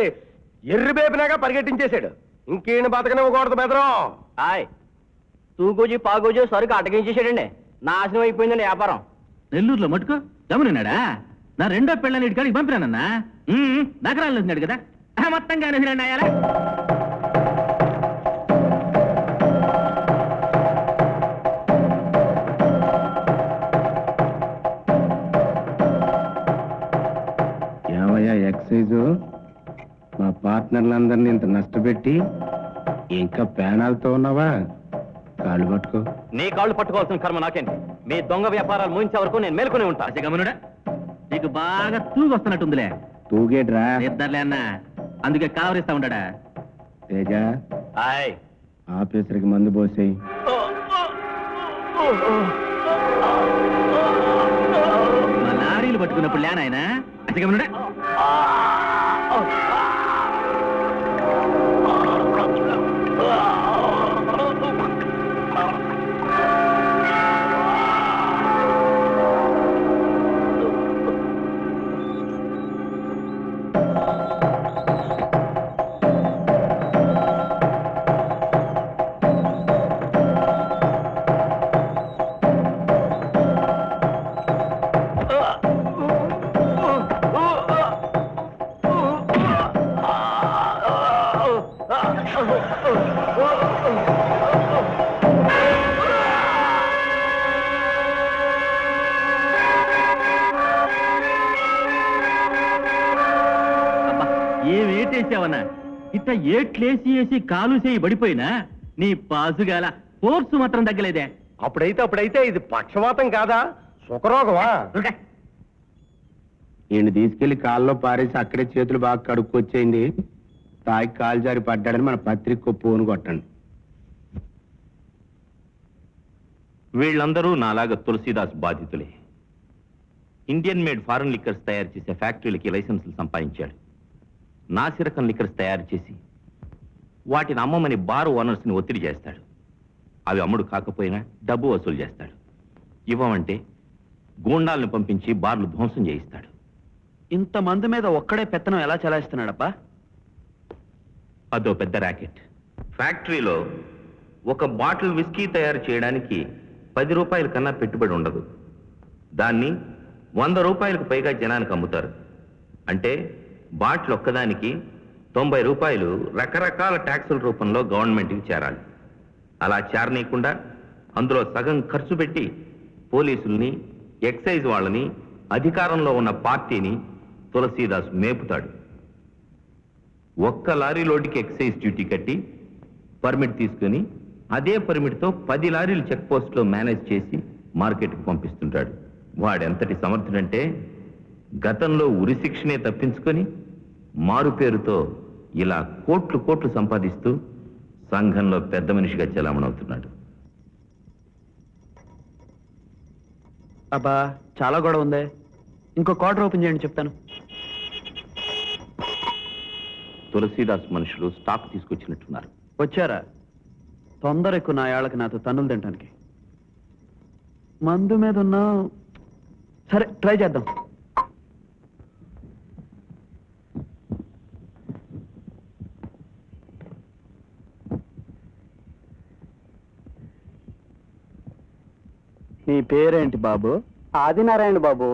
ఎర్రి బేపినాగా పరిగెట్టించేశాడు. ఇంకేం బతకనివ్వకూడదు బెదరం. హాయ్, తూగోజీ పాగోజీ సరుకు అటకించేసాడండి. నాశనం అయిపోయిందండి వ్యాపారం. నెల్లూరులో మటుకు గమనినాడా? నా రెండో పెళ్ళని ఇటుకాడికి పంపినానన్నా. నగరాలు వచ్చినాడు కదా, మొత్తంగా రెండు అయ్యాలా. ఏమయ్యా ఎక్సైజు, మా పార్ట్నర్లందరినీ ఇంత నష్టపెట్టి ఇంకా ప్యానాలతో ఉన్నావా? కాళ్ళు పట్టుకో. నీ కాళ్ళు పట్టుకోవాల్సిన కర్మ నాకేంటి? మీ దొంగ వ్యాపారాలు ముగించే వరకు నేను మేల్కొని ఉంటా. గమనుడా, నీకు బాగా తూగొస్తున్నట్టుందిలే. తూగేట్రా? ఇద్దరులే అన్న, అందుకే కావరిస్తా ఉంటాడా. తేజ, హాయ్. ఆఫీసర్కి మందు పోసేయి. మా లారీలు పట్టుకున్నప్పుడు లేనాయన గమనుడా. ఏమేటేసావన్నా? ఇట్ట ఏట్లేసి వేసి కాలు చేయి పడిపోయినా నీ పాసుగాల ఫోర్స్ మాత్రం తగ్గలేదే. అప్పుడైతే ఇది పక్షవాతం కాదా, సుఖరోగమా? ఈయన తీసుకెళ్లి కాల్లో పారేసి అక్కడే చేతులు బాగా కడుక్కొచ్చేయండి. తాగి కాలు జారి పడ్డాడని మన పత్రిక పోను కొట్టండి. వీళ్ళందరూ నాలాగా తులసీదాస్ బాధితులే. ఇండియన్ మేడ్ ఫారెన్ లిక్కర్స్ తయారు చేసే ఫ్యాక్టరీలకి లైసెన్సులు సంపాదించాడు. నాసిరకం లిక్కర్స్ తయారు చేసి వాటిని అమ్మమని బార్ ఓనర్స్ని ఒత్తిడి చేస్తాడు. అవి అమ్ముడు కాకపోయినా డబ్బు వసూలు చేస్తాడు. ఇవ్వమంటే గూండాలను పంపించి బార్లు ధ్వంసం చేయిస్తాడు. ఇంతమంది మీద ఒక్కడే పెత్తనం ఎలా చలాయిస్తున్నాడప్పా? అదో పెద్ద ర్యాకెట్. ఫ్యాక్టరీలో ఒక బాటిల్ విస్కీ తయారు చేయడానికి 10 రూపాయల కన్నా పెట్టుబడి ఉండదు. దాన్ని 100 రూపాయలకు పైగా జనానికి అమ్ముతారు. అంటే బాటిల్ ఒక్కదానికి 90 రూపాయలు రకరకాల ట్యాక్సుల రూపంలో గవర్నమెంట్కి చేరాలి. అలా చేరనీయకుండా అందులో సగం ఖర్చు పెట్టి పోలీసుల్ని, ఎక్సైజ్ వాళ్ళని, అధికారంలో ఉన్న పార్టీని తులసీదాస్ మేపుతాడు. ఒక్క లారీ లోడ్కి ఎక్సైజ్ డ్యూటీ కట్టి పర్మిట్ తీసుకుని అదే పర్మిట్తో 10 లారీలు చెక్ పోస్ట్లో మేనేజ్ చేసి మార్కెట్కి పంపిస్తుంటాడు. వాడెంతటి సమర్థుడంటే గతంలో ఉరిశిక్షనే తప్పించుకొని మారు పేరుతో ఇలా కోట్లు కోట్లు సంపాదిస్తూ సంఘంలో పెద్ద మనిషిగా చెలామణవుతున్నాడు. అబ్బా చాలా గొడవ ఉందే, ఇంకో క్వార్టర్ ఓపెన్ చేయండి చెప్తాను. తులసీదాస్ మనుషులు స్టాక్ తీసుకొచ్చినట్టున్నారు. వచ్చారా? తొందర ఎక్కువ నా ఏళ్ళకి నాతో తన్నులు తినడానికి. మందు మీద ఉన్నా సరే ట్రై చేద్దాం. నీ పేరేంటి బాబు? ఆదినారాయణ బాబు.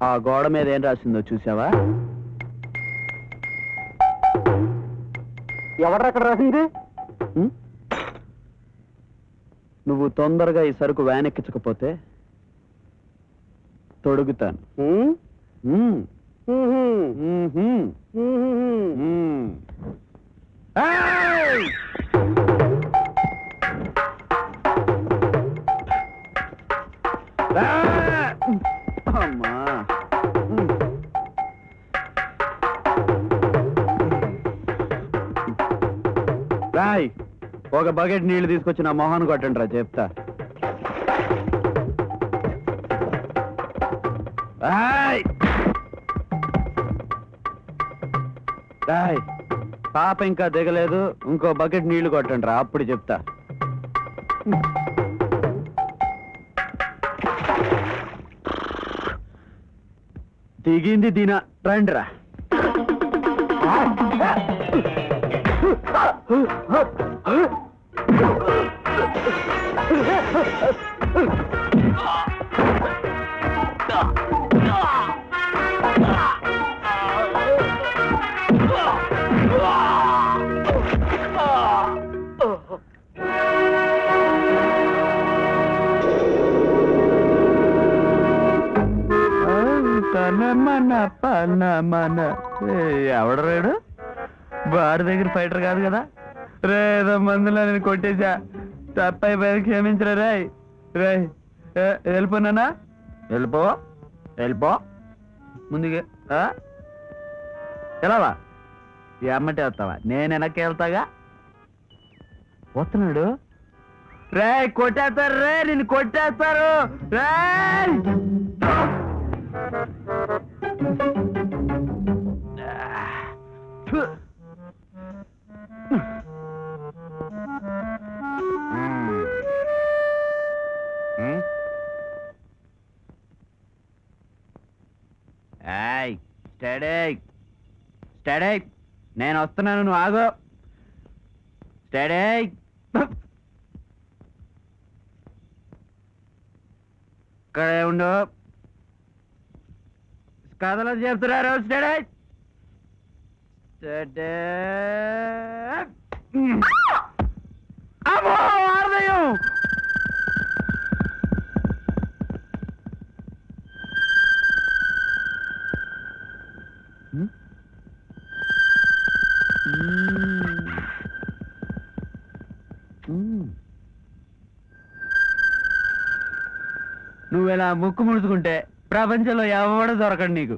ఆ గోడ మీద ఏం రాసిందో చూసావా? ఎవరక్కడ రాసింది? నువ్వు తొందరగా ఈ సరుకు వ్యాన్ ఎక్కించకపోతే తొడుగుతాను. ఏయ్! అమ్మా రాయ్, ఒక బకెట్ నీళ్లు తీసుకొచ్చి నా మొహాన్ని కొట్టండి రా చెప్తా. రాయ్ రాయ్, పాప ఇంకా దిగలేదు, ఇంకో బకెట్ నీళ్లు కొట్టండి రా అప్పుడు చెప్తా. దిగింది దీన రండిరా. ఎవడ రేడు? బార్ దగ్గర ఫైటర్ కాదు కదా రే, ఏదో మందులో నేను కొట్టేశా, తప్పైపోయి క్షమించరా రే. రే వెళ్ళిపోనా? వెళ్ళిపో వెళ్ళిపో ముందుగా. ఎలావా ఎమ్మటే వస్తావా? నేను వెనక్కి వెళ్తాగా. వస్తున్నాడు రే, కొట్టేస్తారు రే, నిన్ను కొట్టేస్తారు రే. స్టడీ, నేను వస్తున్నాను, నువ్వు ఆగు. స్టడీ, ఇక్కడే ఉండు, కథలో చెప్తున్నారు. Study study. అమ్మో ఆర్దయం. నువ్వెలా ముక్కు ముడుచుకుంటే ప్రపంచంలో ఎవడు దొరకడు నీకు.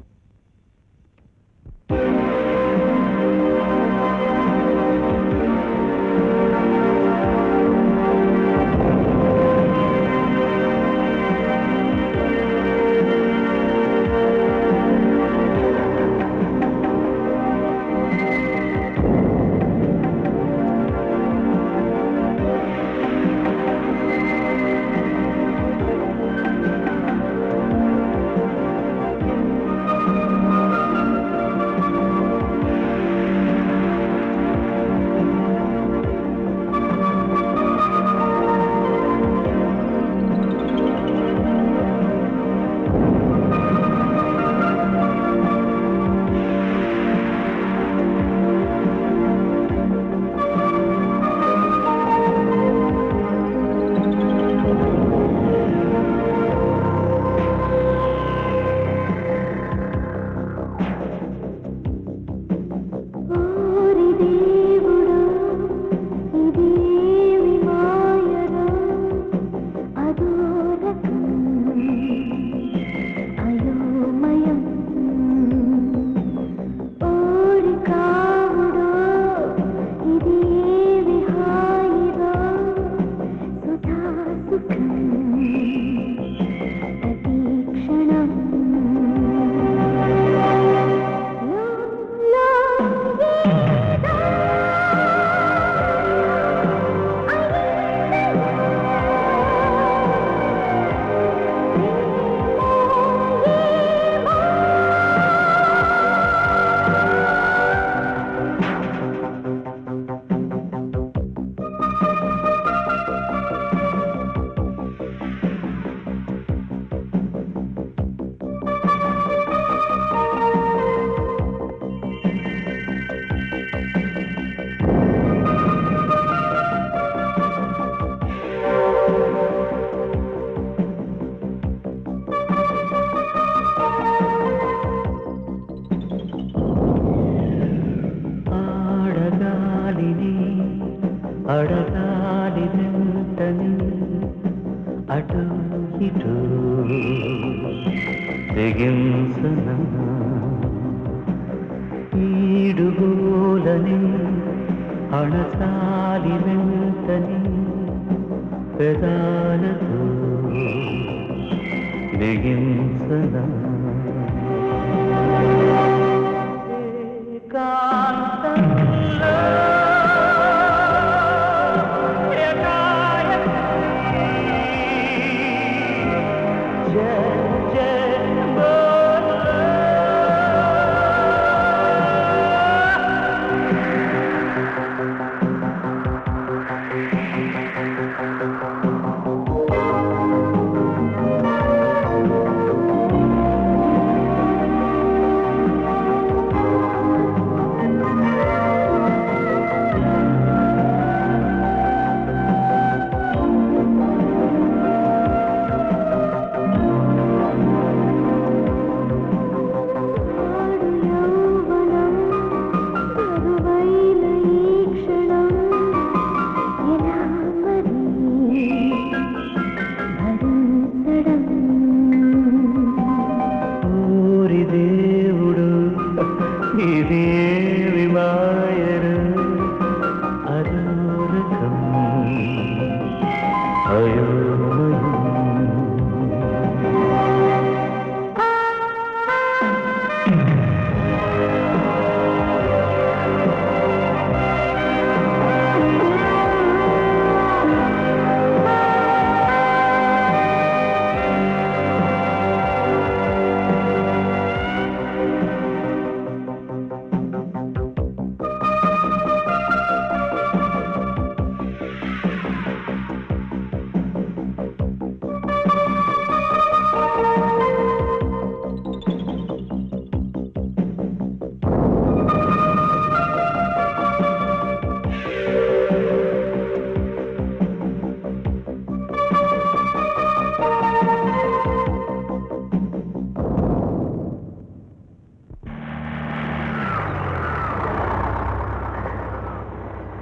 వాడిని అడగాలి వెంటని అటు ఇటు తెగించన ఈడుగోలని అణచాలి వెంటని పెదాలతో తెగించన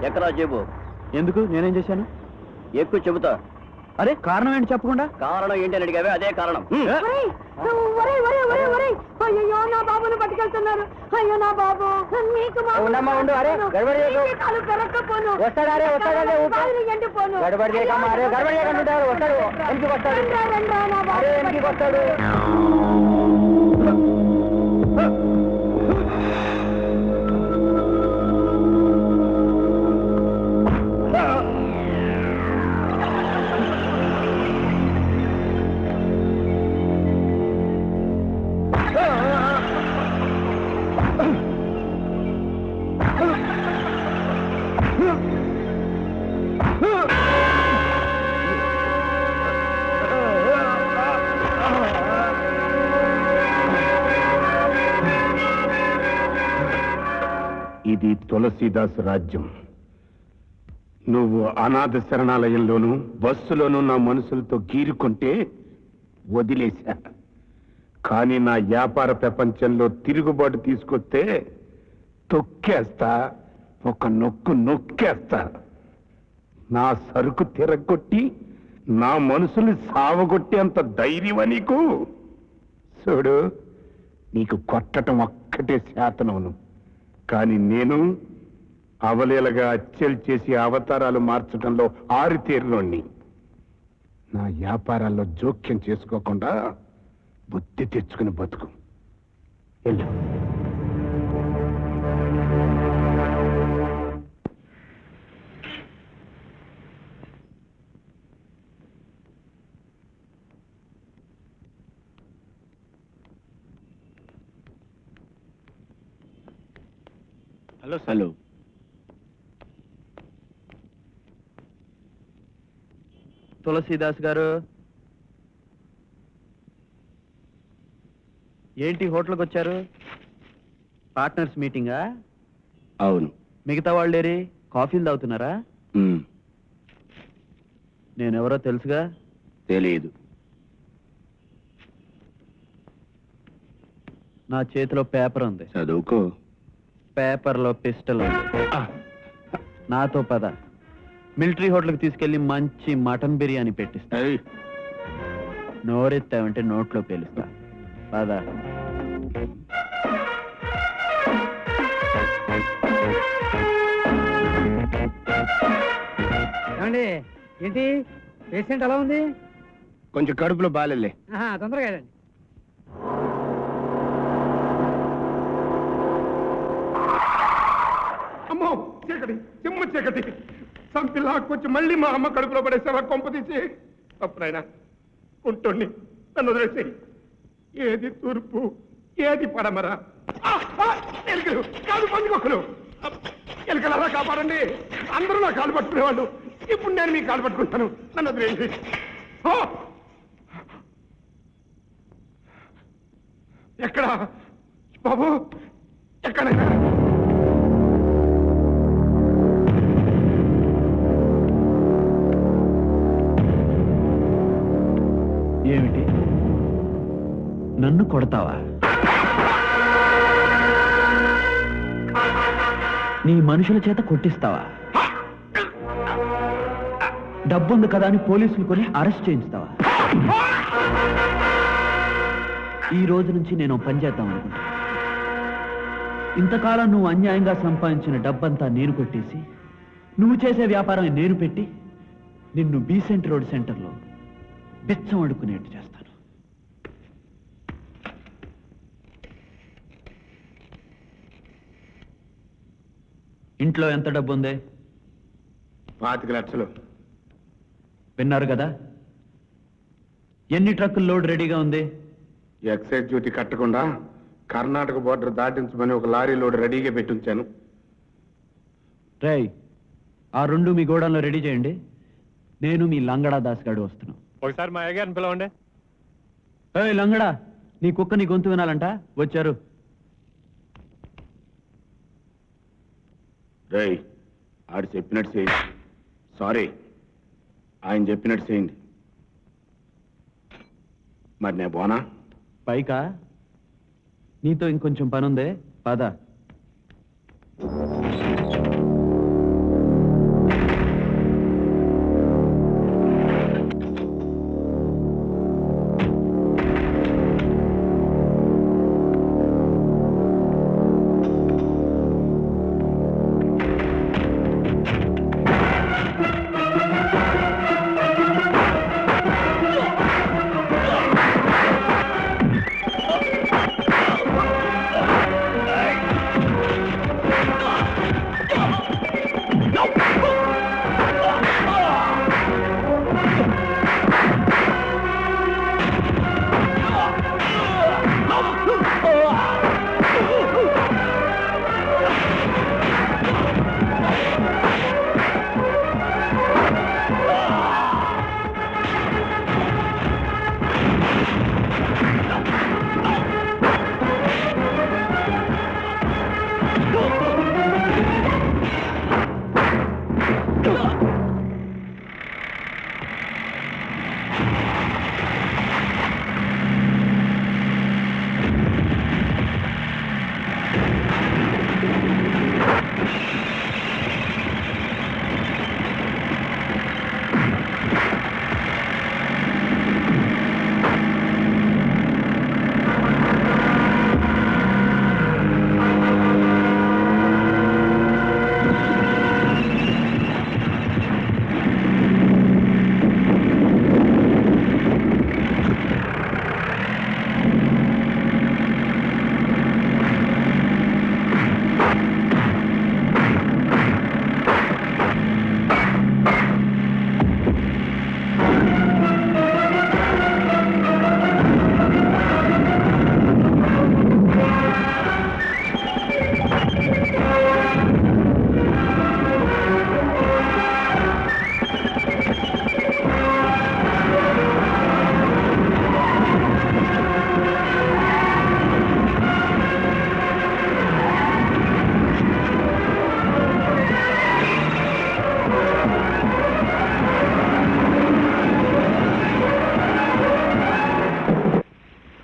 ఎక్కడా జేబు? ఎందుకు నేనేం చేశాను? ఎక్కువ చెబుతా. అరే కారణం ఏంటి చెప్పకుండా? కారణం ఏంటి అని అడిగావే, అదే కారణం. అయ్యో నా బాబును పట్టుకెళ్తున్నారు. అయ్యో నా బాబు నీకు ఉండమ్మా, ఉండు. అరే, గడబడి చేయకు. పెరక్కపోను వస్తాడారే, వస్తాడారే, ఊపు. ఎండిపోను గడబడి చేయకమ్మా. అరే, గడబడి చేయకుండా వస్తాడు. ఎందుకు వస్తాడు? అరే, ఎందుకు వస్తాడు? ఇది తులసీదాస్ రాజ్యం. నువ్వు అనాథ శరణాలయంలోనూ బస్సులోనూ నా మనుషులతో గీరుకుంటే వదిలేశా. కానీ నా వ్యాపార ప్రపంచంలో తిరుగుబాటు తీసుకొస్తే తొక్కేస్తా, ఒక నొక్కు నొక్కేస్తా. నా సరుకు తిరగొట్టి నా మనుషుల్ని సావగొట్టేంత ధైర్యమా నీకు? చూడు, నీకు కొట్టటం ఒక్కటే శాతనవును, కానీ నేను అవలీలగా హత్యలు చేసి అవతారాలు మార్చడంలో ఆరితేరినోణ్ణి. నా వ్యాపారాల్లో జోక్యం చేసుకోకుండా బుద్ధి తెచ్చుకుని బతుకు. వెళ్ళు. హలో. తులసీదాస్ గారు, ఏంటి హోటల్కి వచ్చారు? పార్ట్నర్స్ మీటింగా? అవును. మిగతా వాళ్ళేరి కాఫీలు తాగుతున్నారా? నేనెవరో తెలుసుగా? తెలియదు. నా చేతిలో పేపర్ ఉంది. చదువుకో. పేపర్లో పిస్టల్ ఉంది. నాతో పద, మిలిటరీ హోటల్కి తీసుకెళ్లి మంచి మటన్ బిర్యానీ పెట్టిస్తా. నోరెత్తావంటే నోట్లో పేలుస్తా. పద. ఏమండి ఏంటి పేషెంట్ ఎలా ఉంది? కొంచెం కడుపులో బాలెళ్ళే. తొందరగా రండి. అమ్మో చీకటి, చిమ్మ చీకటి. సంపిల్లా కొంచెం మళ్ళీ మా అమ్మ కడుపులో పడేసేవా కొంప తీసి. అప్పుడైనా ఉంటుండి నన్ను వదిలేసి. ఏది తూర్పు ఏది పడమర? ఎలుకలు కాదు, పందుకొక్కలు. ఎలుకలు అలా కాపాడండి. అందరూ నా కాలు పట్టుకునేవాళ్ళు. ఇప్పుడు నేను మీ కాలు పట్టుకుంటాను. నన్ను వదిలేయండి. ఎక్కడ బాబు? ఎక్కడైనా ఏమిటి, నన్ను కొడతావా? నీ మనుషుల చేత కొట్టిస్తావా? డబ్బుంది కదా అని పోలీసులు కొని అరెస్ట్ చేయిస్తావా? ఈ రోజు నుంచి నేను పని చేద్దాం అనుకుంటా. ఇంతకాలం నువ్వు అన్యాయంగా సంపాదించిన డబ్బంతా నేను కొట్టేసి, నువ్వు చేసే వ్యాపారం నేను పెట్టి, నిన్ను బీసెంట్ రోడ్ సెంటర్లో బెచ్చం అడుక్కునేట్టు చేస్తాను. ఇంట్లో ఎంత డబ్బు ఉంది? 25 లక్షలు. విన్నారు కదా? ఎన్ని ట్రక్కుల లోడ్ రెడీగా ఉంది? ఎక్సైజ్ డ్యూటీ కట్టకుండా కర్ణాటక బోర్డర్ దాటించమని ఒక లారీ లోడ్ రెడీగా పెట్టించాను. రేయ్, ఆ 2 మీ గోడంలో రెడీ చేయండి. నేను మీ లంగడా దాస్ గారు వస్తున్నాను. ఒకసారి మా అయ్యగారిని పిలవండి. ఏయ్ లంగడా, నీ కుక్క నీ గొంతు వినాలంట. వచ్చారు. రేయ్, ఆడు చెప్పినట్టు చేయండి. సారీ, ఆయన చెప్పినట్టు చేయండి. మరి నేను పోనా? పైకా నీతో ఇంకొంచెం పనుందే, పద.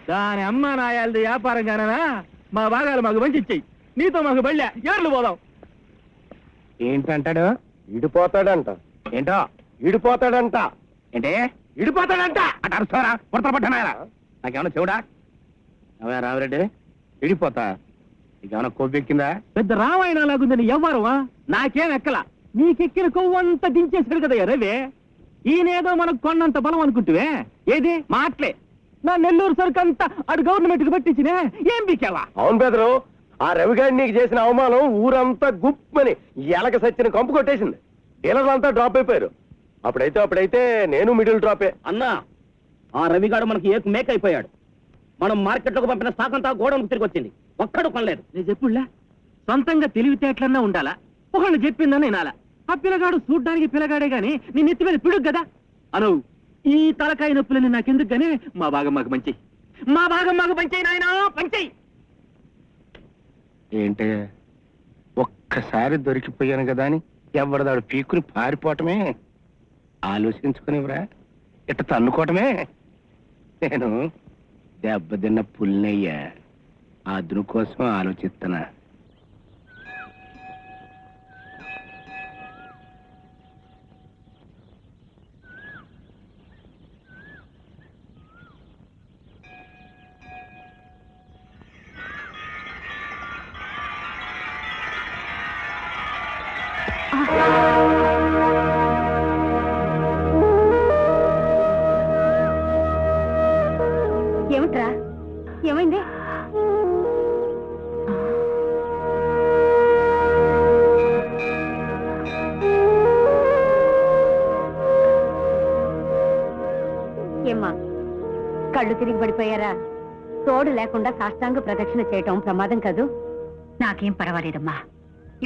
దాని అమ్మ నాయాలది వ్యాపారం కానా? మా భాగాలు మాకు మంచి ఇచ్చాయి. నీతో మాకు బళ్ళా ఏర్లు పోదాం. ఏంటంటాడు? ఇడిపోతాడంట. ఏంటో ఇడిపోతాడంట. ఏంటే ఇడిపోతాడంట అంటే అరుస్తారా? పుడతలు పట్టనాయరా? నాకేమన్నా చెవుడా? అవే రామరెడ్డి, ఇడిపోతా నీకేమన్నా కొవ్వెక్కిందా? పెద్ద రామాయణ లాగుందని ఎవ్వరవా? నాకేం ఎక్కల. నీకెక్కిన కొవ్వంతా దించేశాడు కదా రవి. ఈయనేదో మనకు కొన్నంత బలం అనుకుంటువే. ఏది మాట్లే నా నెల్లూరు సరుకు అంతా అటు గవర్నమెంట్ కి పట్టించినే. ఏం బీకేవా? అవును బెదరు, ఆ రవిగాడి నీకు చేసిన అవమానం ఊరంతా గుప్పని ఎలక సచ్చిన కంపు కొట్టేసింది. డీలర్లంతా డ్రాప్ అయిపోయారు. అప్పుడైతే నేను మిడిల్ డ్రాపే. అన్నా, ఆ రవిగాడు మనకి ఏకు మేక్ అయిపోయాడు. మనం మార్కెట్లోకి పంపిన స్టాక్ అంతా గోడౌన్కి తిరిగి వచ్చింది. ఒక్కడు కొనలేదు. నేను చెప్పుడులే, సొంతంగా తెలివితేటలన్నా ఉండాలా. ఒకళ్ళు చెప్పిందని వినాలా. ఆ పిల్లగాడు చూడ్డానికి పిల్లగాడే గాని నీ నెత్తి మీద పిడుగు కదా అను. ఈ తలకాయ నొప్పులని నాకెందుకు గానీ మా భాగం మాకు మంచి నాయనా పంచేయి. ఏంటే ఒక్కసారి దొరికిపోయాను కదా అని ఎవరిదాడు పీక్కుని పారిపోవటమే. ఆలోచించుకునివరా ఇట్ట తన్నుకోవటమే. నేను దెబ్బతిన్న పుల్నయ్యా. అదును కోసం ఆలోచిస్తున్నా. ఏమిట్రా? ఏమైంది? ఏమ్మా, కళ్ళు తిరిగి పడిపోయారా? తోడు లేకుండా సాష్టాంగ ప్రదక్షిణ చేయటం ప్రమాదం కాదు. నాకేం పర్వాలేదమ్మా,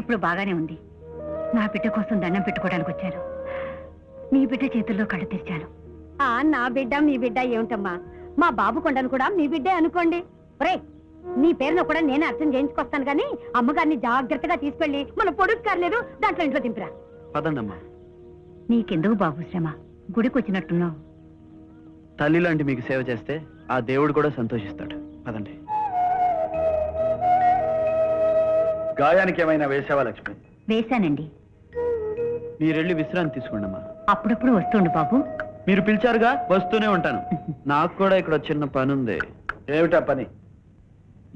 ఇప్పుడు బాగానే ఉంది. నా బిడ్డ కోసం దండం పెట్టుకోవడానికి వచ్చాను. మీ బిడ్డ చేతుల్లో కళ్ళు తెరిచాను. నా బిడ్డ మీ బిడ్డ ఏమిటమ్మా? మా బాబు కొండను కూడా మీ బిడ్డే అనుకోండి. ఒరే, నీ పేరును కూడా నేనే అర్థం చేయించుకొస్తాను గానీ అమ్మగారిని జాగ్రత్తగా తీసుకెళ్లి మన పొడుగు కారలేదు దాంట్లో ఇంట్లో దింపిరా. పదండమ్మా. నీకెందుకు బాబు శ్రమ? గుడికి వచ్చినట్టున్నావు. తల్లి లాంటి మీకు సేవ చేస్తే ఆ దేవుడు కూడా సంతోషిస్తాడు. పదండి. గాయానికి ఏమైనా వేసావా లక్ష్మి? వేశానండి. మీరెళ్ళి విశ్రాంతి తీసుకోండమ్మా. అప్పుడప్పుడు వస్తుండు బాబు. మీరు పిలిచారుగా, వస్తూనే ఉంటాను. నాకు కూడా ఇక్కడ చిన్న పని ఉంది. ఏమిటా పని?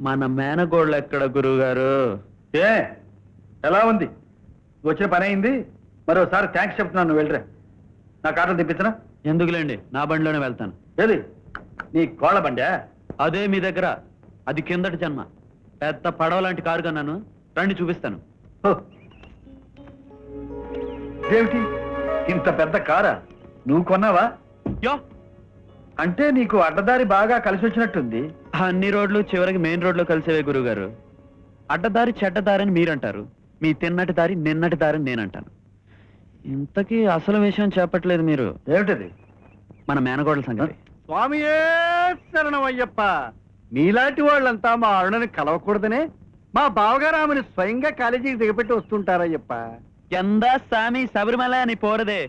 మన మేనగోళ్ళు ఎక్కడ గురువు గారు? ఏ ఎలా ఉంది? వచ్చిన పని అయింది. మరోసారి థ్యాంక్స్ చెప్తున్నాను. నువ్వు వెళ్ళరా. నా కార్లో తెప్పించనా? ఎందుకులేండి, నా బండిలోనే వెళ్తాను. ఏది నీ కోళ్ళ బండా? అదే మీ దగ్గర. అది కిందటి జన్మ. పెద్ద పడవ లాంటి కారు కన్నాను. రండి చూపిస్తాను. ఏమిటి ఇంత పెద్ద కారా? నువ్వు కొన్నావా? యో, అంటే నీకు అడ్డదారి బాగా కలిసి వచ్చినట్టుంది. అన్ని రోడ్లు చివరికి మెయిన్ రోడ్లో కలిసేవే గురుగారు. అడ్డదారి చెడ్డదారి అని మీరంటారు. మీ తిన్నటి దారి నిన్నటి దారి అని నేనంటాను. ఇంతకీ అసలు విషయం చెప్పట్లేదు మీరు. ఏమిటది? మన మేనగోడల సంగతి. స్వామియే శరణమయ్యప్ప. మీలాంటి వాళ్ళంతా మా అరుణని కలవకూడదనే మా బావగారు ఆమెను స్వయంగా కాలేజీకి దిగపెట్టి వస్తుంటారయ్యప్ప. ఎంత సామి శబరిమల అని పోరదే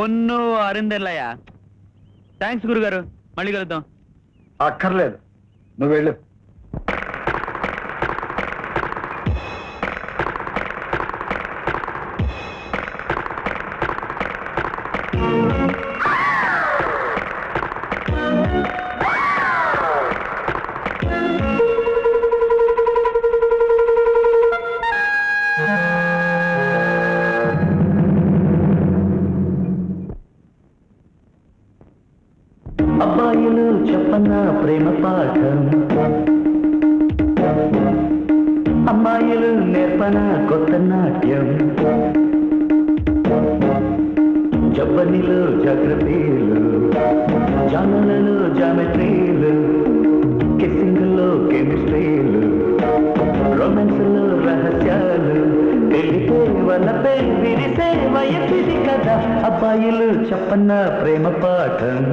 ఒన్ను అరిందెల్లయ్య. థ్యాంక్స్ గురుగారు, మళ్ళీ కలుద్దాం. అక్కర్లేదు, నువ్వు వెళ్ళు. అబ్బాయిలు చెప్పన్న ప్రేమ పాఠం, అమ్మాయిలు నేర్పన కొత్త నాట్యం, జబ్బనిలు జాగ్రత్తలు, జానలలో జామెట్రీలు, కిస్సింగ్లో కెమిస్ట్రీలు, రొమాన్స్ లో రహస్యాలు, తెలిపే వలపే విరిసే వయసిది కదా అబ్బాయిలు చెప్పన్న ప్రేమ పాఠం,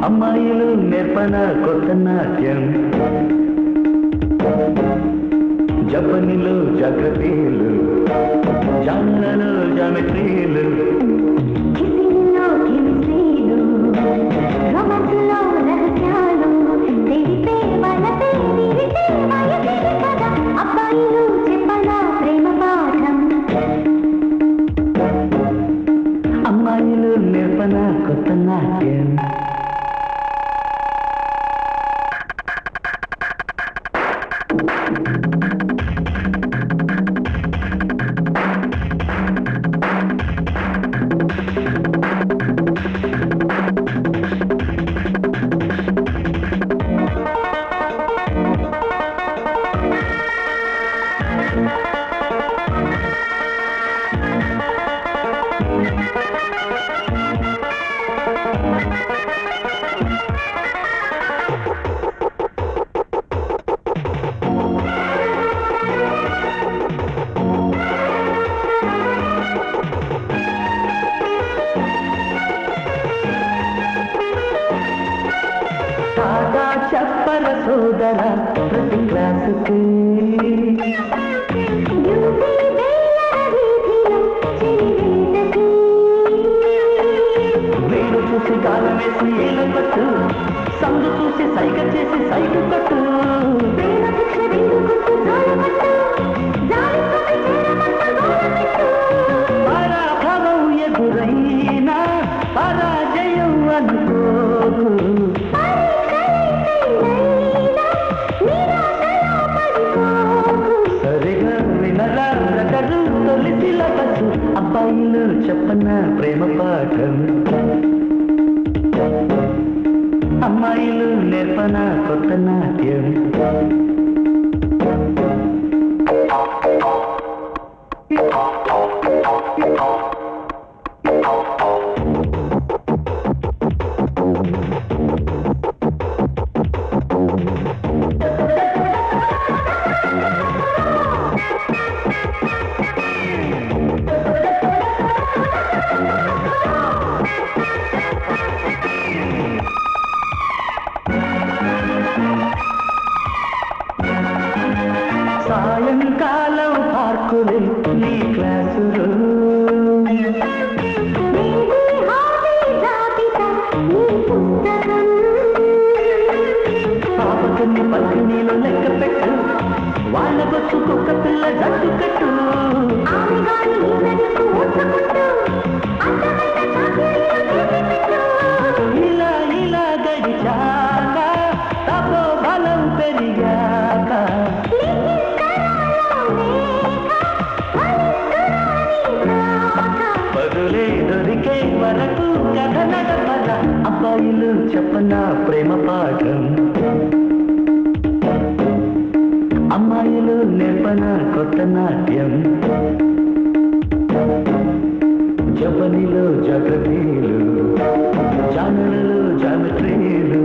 అమ్మాయిలు నేర్పన కొత్త నాట్యం, జపనిలు జాగ్రత్తలు, జానలలో జామెట్రీలు, అబ్బాయిలు చెప్ప చెప్పర సోదర ప్రతి క్లాసుకి వీడు చూసి గాలం వేసి ఏలు పట్టు సందు చూసి సైగ చేసి సైటు పట్టు పరాభవం ఎదురైనా పరాజయం అనుకోకు సరిగా వినరా రటరు తొలిసి లగసు అబ్బాయిలు చెప్పన ప్రేమ పాఠం అమ్మాయిలు నేర్పన కొత్త నాట్యం సాయంకాలం పార్కులే నీ క్లాసులు పాపకన్ని పల్కనీలో లెక్క పెట్టు వాళ్ళ బస్సు కుక్క పిల్ల జట్టు కట్టు ఇలా ఇలా గడిచాక తపో బలం పెరిగాక బదులే దొరికే వరకు కథ నడపద అబ్బాయిలు చెప్పన ప్రేమ పాఠం అమ్మాయిలు నేర్పన కొత్త నాట్యం జపనిలో జాగ్రత్తలు జానలలో జామెట్రీలు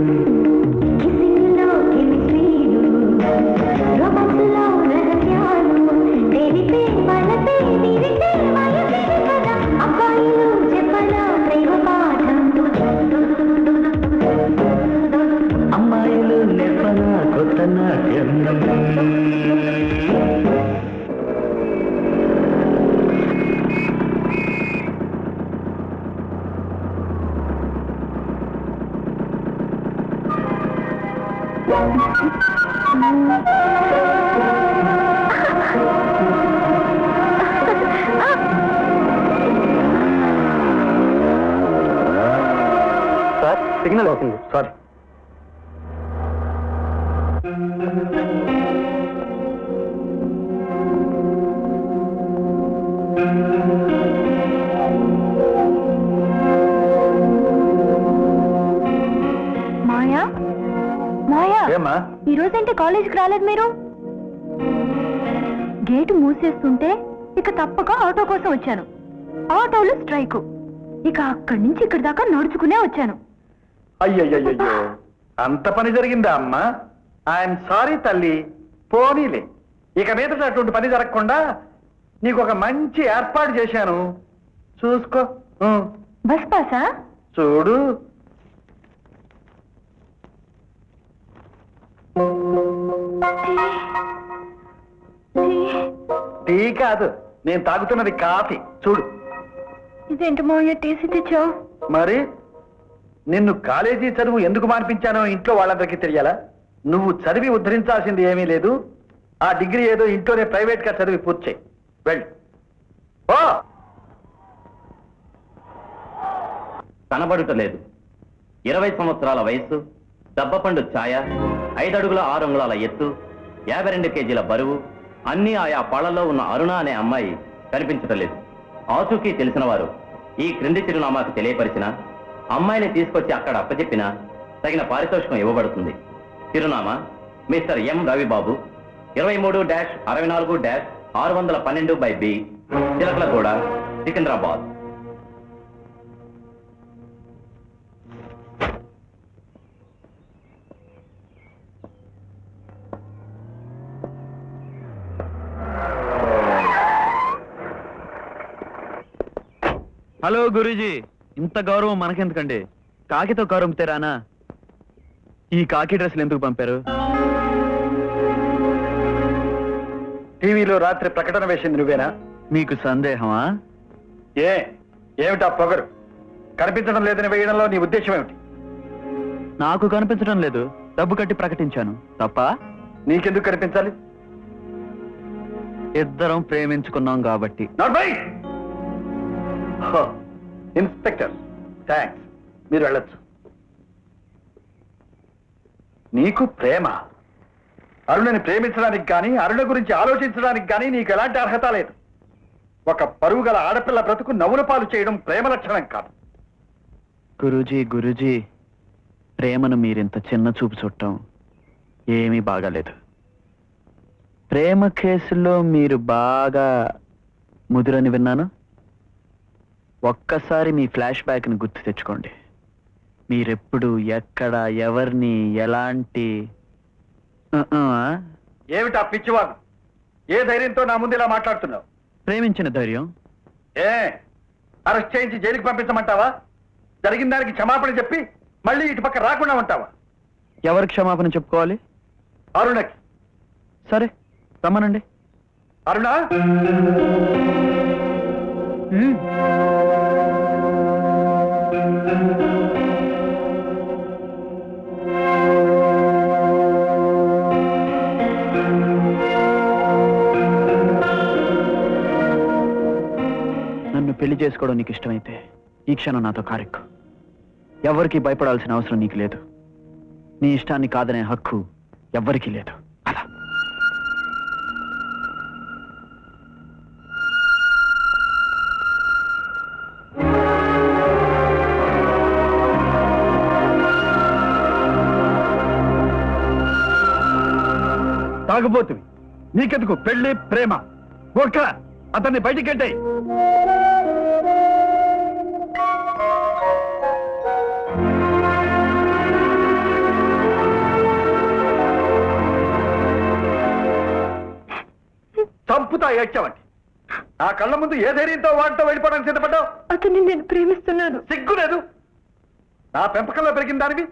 అమ్మాయిలు నేర్పన కొత్త నాట్యం సార్ సిగ్నల్ అవుతుంది సార్ మాయా మాయా ఏమ్మా ఈ రోజంటే కాలేజీకి రాలేదు మీరు గేటు మూసేస్తుంటే ఇక తప్పక ఆటో కోసం వచ్చాను ఆటోలో స్ట్రైకు ఇక అక్కడి నుంచి ఇక్కడి దాకా నడుచుకునే వచ్చాను అయ్యయ్యో అంత పని జరిగిందా అమ్మా ఐఎమ్ సారీ తల్లి పోనీలే ఇక మీద అటువంటి పని జరగకుండా నీకు ఒక మంచి ఏర్పాటు చేశాను చూసుకో బస్ పాసా చూడు టీ కాదు నేను తాగుతున్నది కాఫీ చూడు ఇదేంటి మావయ్య టీసీ తెచ్చావు మరి నిన్ను కాలేజీ చదువు ఎందుకు మానిపించానో ఇంట్లో వాళ్ళందరికీ తెలియాలా నువ్వు చదివి ఉద్ధరించాల్సింది ఏమీ లేదు ఆ డిగ్రీ ఏదో ఇంట్లోనే ప్రైవేట్ గా చదివి పూర్తి చేయి వెళ్ళి ఓ కనబడుటలేదు 20 సంవత్సరాల వయస్సు దబ్బపండు ఛాయ 5 అడుగుల 6 అంగుళాల ఎత్తు 52 కేజీల బరువు, అన్ని ఆయా పాళ్లలో ఉన్న అరుణ అనే అమ్మాయి కనిపించటం లేదు. ఆచూకీ తెలిసిన వారు ఈ క్రింది చిరునామాకు తెలియపరిచిన అమ్మాయిని తీసుకొచ్చి అక్కడ అప్పచెప్పిన తగిన పారితోషికం ఇవ్వబడుతుంది. చిరునామా మిస్టర్ ఎం రవిబాబు, 23-64-612/B, చిలకలగూడ, సికింద్రాబాద్. హలో గురూజీ, ఇంత గౌరవం మనకెందుకండి? కాకితో కరుంపితే రానా? ఈ కాకి డ్రెస్సులు ఎందుకు పంపారు? టీవీలో రాత్రి ప్రకటన వేసింది నువ్వేనా? మీకు సందేహమా? ఏమిటా పొగరు? కనిపించడం లేదని వేయడంలో నీ ఉద్దేశం ఏమిటి? నాకు కనిపించడం లేదు, డబ్బు కట్టి ప్రకటించాను. తప్ప? నీకెందుకు కనిపించాలి? ఇద్దరం ప్రేమించుకున్నాం కాబట్టి. ఇన్స్పెక్టర్, థ్యాంక్స్, మీరు వెళ్ళొచ్చు. నీకు ప్రేమ? అరుణని ప్రేమించడానికి కానీ అరుణ గురించి ఆలోచించడానికి కానీ నీకు ఎలాంటి అర్హత లేదు. ఒక పరువు గల ఆడపిల్ల బ్రతుకు నవ్వుల పాలు చేయడం ప్రేమ లక్షణం కాదు. గురూజీ, ప్రేమను మీరింత చిన్న చూపు చుట్టం ఏమీ బాగాలేదు. ప్రేమ కేసులో మీరు బాగా ముదురని విన్నాను. ఒక్కసారి మీ ఫ్లాష్ బ్యాక్ని గుర్తు తెచ్చుకోండి. మీరెప్పుడు, ఎక్కడ, ఎవరిని, ఎలాంటి ఏమిటా పిచ్చివాగు? ఏ ధైర్యంతో నా ముందు ఇలా మాట్లాడుతున్నావు? ప్రేమించిన ధైర్యం. అరెస్ట్ చేయించి జైలుకి పంపించమంటావా? జరిగిన దానికి క్షమాపణ చెప్పి మళ్ళీ ఇటు పక్క రాకుండా ఉంటావా? ఎవరికి క్షమాపణ చెప్పుకోవాలి? అరుణకి. సరే, రమ్మనండి. అరుణ, నన్ను పెళ్లి చేసుకోవడం నీకు ఇష్టమైతే ఈ క్షణం నాతో కారెక్కు. ఎవరికి భయపడాల్సిన అవసరం నీకు లేదు. నీ ఇష్టాన్ని కాదనే హక్కు ఎవ్వరికీ లేదు. అలా తాగుబోతువి. నీకెందుకు పెళ్లి, ప్రేమ? ఒక్క అతన్ని బయటికి గెంటాయి. చంపుతా ఏడ్చావంటి. ఆ కళ్ళ ముందు ఏ ధైర్యంతో వాటితో వెళ్ళిపోవడానికి సిద్ధపడ్డావు? అతన్ని నేను ప్రేమిస్తున్నాను. సిగ్గు లేదు? నా పెంపకంలో పెరిగిన దానివి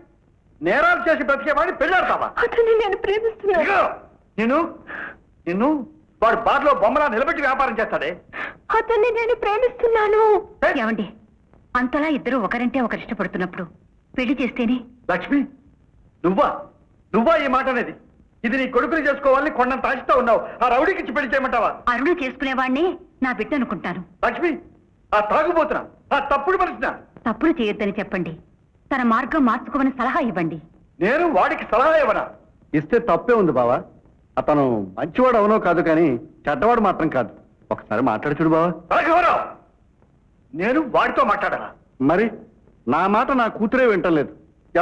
నేరాలు చేసి బ్రతికేవాడిని పెళ్ళాడతావా? అతన్ని నేను ప్రేమిస్తున్నాను. ఇదిగో, నిన్ను వాడు బార్లో బొమ్మలా నిలబెట్టి వ్యాపారం చేస్తాడే. అతన్ని నేను ప్రేమిస్తున్నాను. ఏమండి, అంతలా ఇద్దరు ఒకరంటే ఒకరు ఇష్టపడుతున్నప్పుడు పెళ్లి చేస్తేనే? లక్ష్మి, నువ్వా ఈ మాట అనేది? ఇది నీ కొడుకుని చేసుకోవాలని కొండంత ఆశతో ఉన్నావు. ఆ రౌడీకి ఇచ్చి పెళ్లి చేయమంటావా? అరుణ చేసుకునేవాడిని నా బిడ్డ అనుకుంటాను. లక్ష్మి, ఆ తాగుబోతున్నా, ఆ తప్పుడు మనిషినా? తప్పులు చేయొద్దని చెప్పండి. తన మార్గం మార్చుకోమని సలహా ఇవ్వండి. నేను వాడికి సలహా ఇవ్వనా? ఇస్తే తప్పే ఉంది బావా. అతను మంచివాడు అవునో కాదు, కానీ చెడ్డవాడు మాత్రం కాదు. ఒకసారి మాట్లాడి చూడు బావా. రాఘవరావు, నేను వాడితో మాట్లాడాలా? మరి నా మాట నా కూతురే వింటలేదు,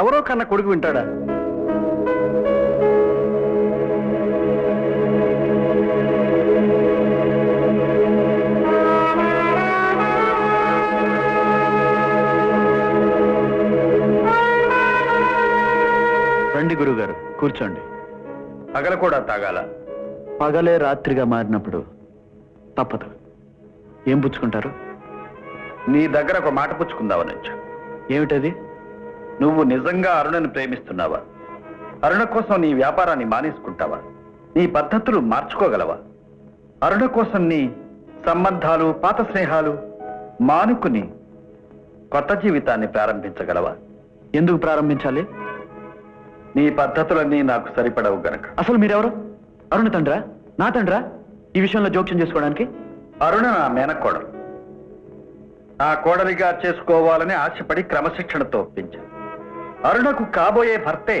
ఎవరో కన్నా కొడుకు వింటాడా? రండి గురుగారు, కూర్చోండి. పగల కూడా తాగాల? పగలే రాత్రిగా మారినప్పుడు తప్పదు. ఏం పుచ్చుకుంటారు? నీ దగ్గర ఒక మాట పుచ్చుకుందామని వచ్చా. ఏమిటది? నువ్వు నిజంగా అరుణని ప్రేమిస్తున్నావా? అరుణ కోసం నీ వ్యాపారాన్ని మానేసుకుంటావా? నీ పద్ధతులు మార్చుకోగలవా? అరుణ కోసం నీ సంబంధాలు, పాత స్నేహాలు మానుకుని కొత్త జీవితాన్ని ప్రారంభించగలవా? ఎందుకు ప్రారంభించాలి? నీ పద్ధతులన్నీ నాకు సరిపడవు గనక. అసలు మీరెవరు? అరుణ తండ్రా, నా తండ్రా ఈ విషయంలో జోక్యం చేసుకోవడానికి? అరుణ నా మేనకోడలు. నా కోడలిగా చేసుకోవాలని ఆశపడి క్రమశిక్షణతో ఒప్పించాను. అరుణకు కాబోయే భర్తే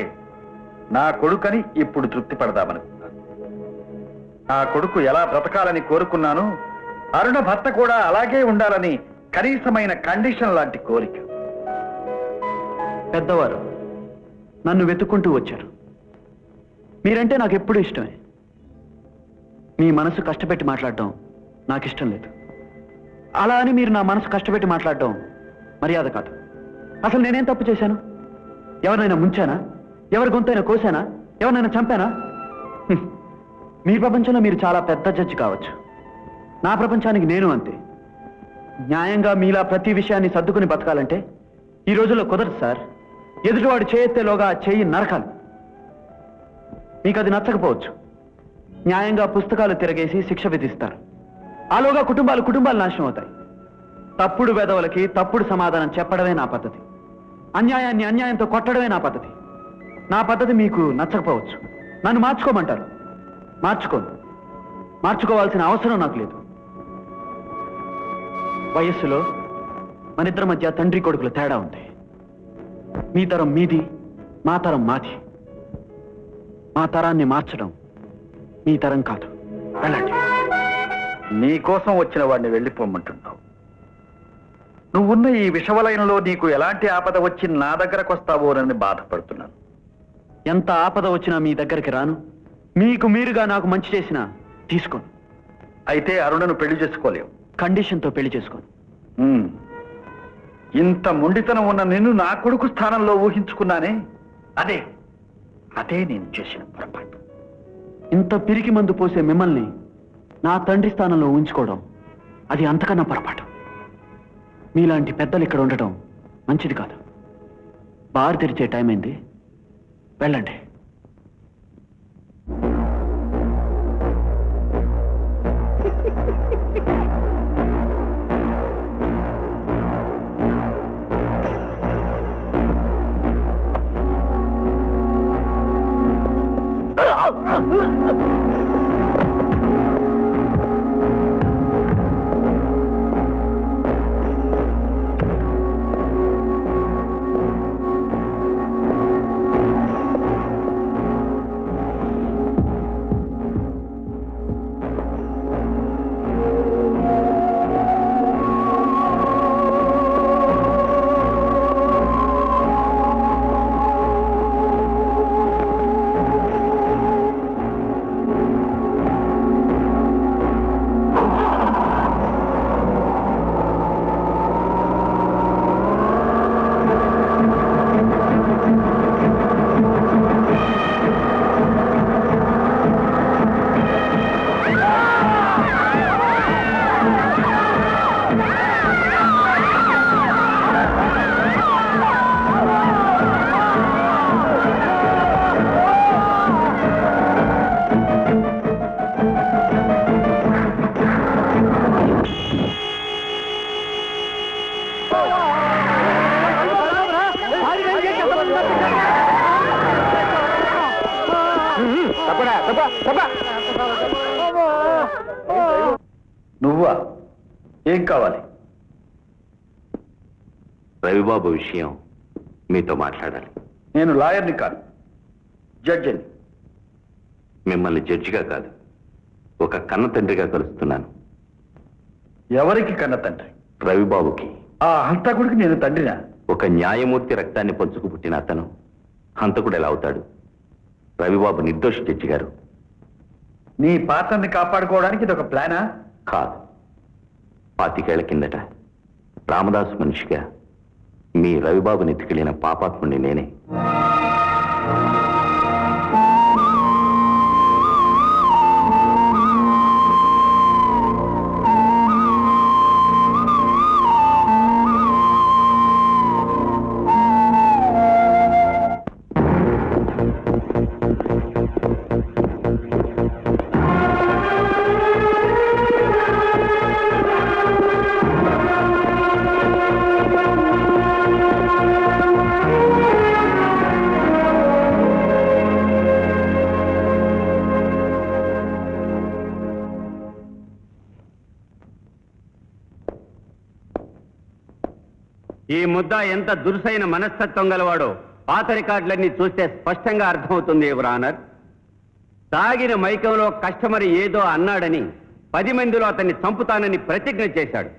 నా కొడుకని ఇప్పుడు తృప్తి పడదామనుకున్నా. నా కొడుకు ఎలా బ్రతకాలని కోరుకున్నాను, అరుణ భర్త కూడా అలాగే ఉండాలని కనీసమైన కండిషన్ లాంటి కోరిక. పెద్దవారు నన్ను వెతుక్కుంటూ వచ్చారు. మీరంటే నాకు ఎప్పుడూ ఇష్టమే. మీ మనసు కష్టపెట్టి మాట్లాడడం నాకు ఇష్టం లేదు. అలా అని మీరు నా మనసు కష్టపెట్టి మాట్లాడడం మర్యాద కాదు. అసలు నేనేం తప్పు చేశాను? ఎవరినైనా ముంచానా? ఎవరి గొంతైనా కోసానా? ఎవరినైనా చంపానా? మీ ప్రపంచంలో మీరు చాలా పెద్ద జడ్జి కావచ్చు. నా ప్రపంచానికి నేను అంతే. న్యాయంగా మీలా ప్రతి విషయాన్ని సర్దుకుని బతకాలంటే ఈ రోజుల్లో కుదరదు సార్. ఎదుటివాడు చేయెత్తేలోగా చెయ్యి నరకాలి. మీకు అది నచ్చకపోవచ్చు. న్యాయంగా పుస్తకాలు తిరగేసి శిక్ష విధిస్తారు. ఆలోగా కుటుంబాలు నాశనం అవుతాయి. తప్పుడు వెధవలకి తప్పుడు సమాధానం చెప్పడమే నా పద్ధతి. అన్యాయాన్ని అన్యాయంతో కొట్టడమే నా పద్ధతి. నా పద్ధతి మీకు నచ్చకపోవచ్చు. నన్ను మార్చుకోమంటారు. మార్చుకోను. మార్చుకోవాల్సిన అవసరం నాకు లేదు. వయస్సులో మనిద్దరి మధ్య తండ్రి కొడుకుల తేడా ఉంది. మీ తరం మీది, మా తరం మాది. మా తరాన్ని మార్చడం మీ తరం కాదు. వెళ్ళండి. నీ కోసం వచ్చిన వాడిని వెళ్ళిపోమంటున్నావు. నువ్వున్న ఈ విషవలయంలో నీకు ఎలాంటి ఆపద వచ్చి నా దగ్గరకు వస్తావోనని బాధపడుతున్నాను. ఎంత ఆపద వచ్చినా మీ దగ్గరికి రాను. మీకు మీరుగా నాకు మంచి చేసినా తీసుకోను. అయితే అరుణను పెళ్లి చేసుకోలేవు. కండిషన్తో పెళ్లి చేసుకోను. ఇంత మొండితనం ఉన్న నిన్ను నా కొడుకు స్థానంలో ఊహించుకున్నానే, అదే నేను చేసిన పొరపాటు. ఇంత పిరికి మందు పోసే మిమ్మల్ని నా తండ్రి స్థానంలో ఉంచుకోవడం అది అంతకన్నా పొరపాటు. మీలాంటి పెద్దలు ఇక్కడ ఉండటం మంచిది కాదు. బార్ తెరిచే టైం అయింది. వెళ్ళండి. నువ్వా? ఏం కావాలి? రవిబాబు విషయం మీతో మాట్లాడాలి. నేను లాయర్ని కాదు, జడ్జిని. మిమ్మల్ని జడ్జిగా కాదు, ఒక కన్న తండ్రిగా కలుస్తున్నాను. ఎవరికి కన్న తండ్రి? రవిబాబుకి. ఆ హంతకుడికి నేను తండ్రినా? ఒక న్యాయమూర్తి రక్తాన్ని పంచుకు పుట్టిన అతను హంతకుడు ఎలా అవుతాడు? రవిబాబు నిర్దోషి జడ్జి గారు. నీ పాత్రని కాపాడుకోవడానికి ఇది ఒక ప్లానా? కాదు. 25 ఏళ్ల కిందట రామదాసు మనిషిగా మీ రవిబాబుని ఎత్తుకెళ్లిన పాపాత్ముడిని నేనే. ఈ ముద్ద ఎంత దురుసైన మనస్తత్వం గలవాడో పాత రికార్డులన్నీ చూస్తే స్పష్టంగా అర్థమవుతుంది యువర్ ఆనర్. తాగిన మైకంలో కస్టమర్ ఏదో అన్నాడని 10 మందిలో అతన్ని చంపుతానని ప్రతిజ్ఞ చేశాడు.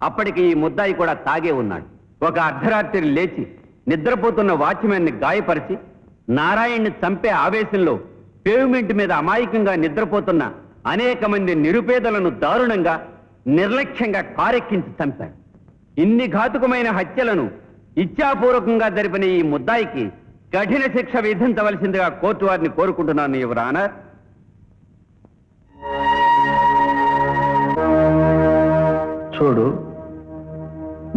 అప్పటికి ఈ ముద్దాయి కూడా తాగే ఉన్నాడు. ఒక అర్ధరాత్రి లేచి నిద్రపోతున్న వాచ్మెన్ని గాయపరిచి నారాయణ్ని చంపే ఆవేశంలో పేవ్మెంట్ మీద అమాయకంగా నిద్రపోతున్న అనేక మంది నిరుపేదలను దారుణంగా నిర్లక్ష్యంగా కారెక్కించి చంపాడు. ఇన్ని ఘాతుకమైన హత్యలను ఇచ్ఛాపూర్వకంగా జరిపిన ఈ ముద్దాయికి కఠిన శిక్ష విధించవలసిందిగా కోర్టు వారిని కోరుకుంటున్నాను యువర్ ఆనర్. చూడు,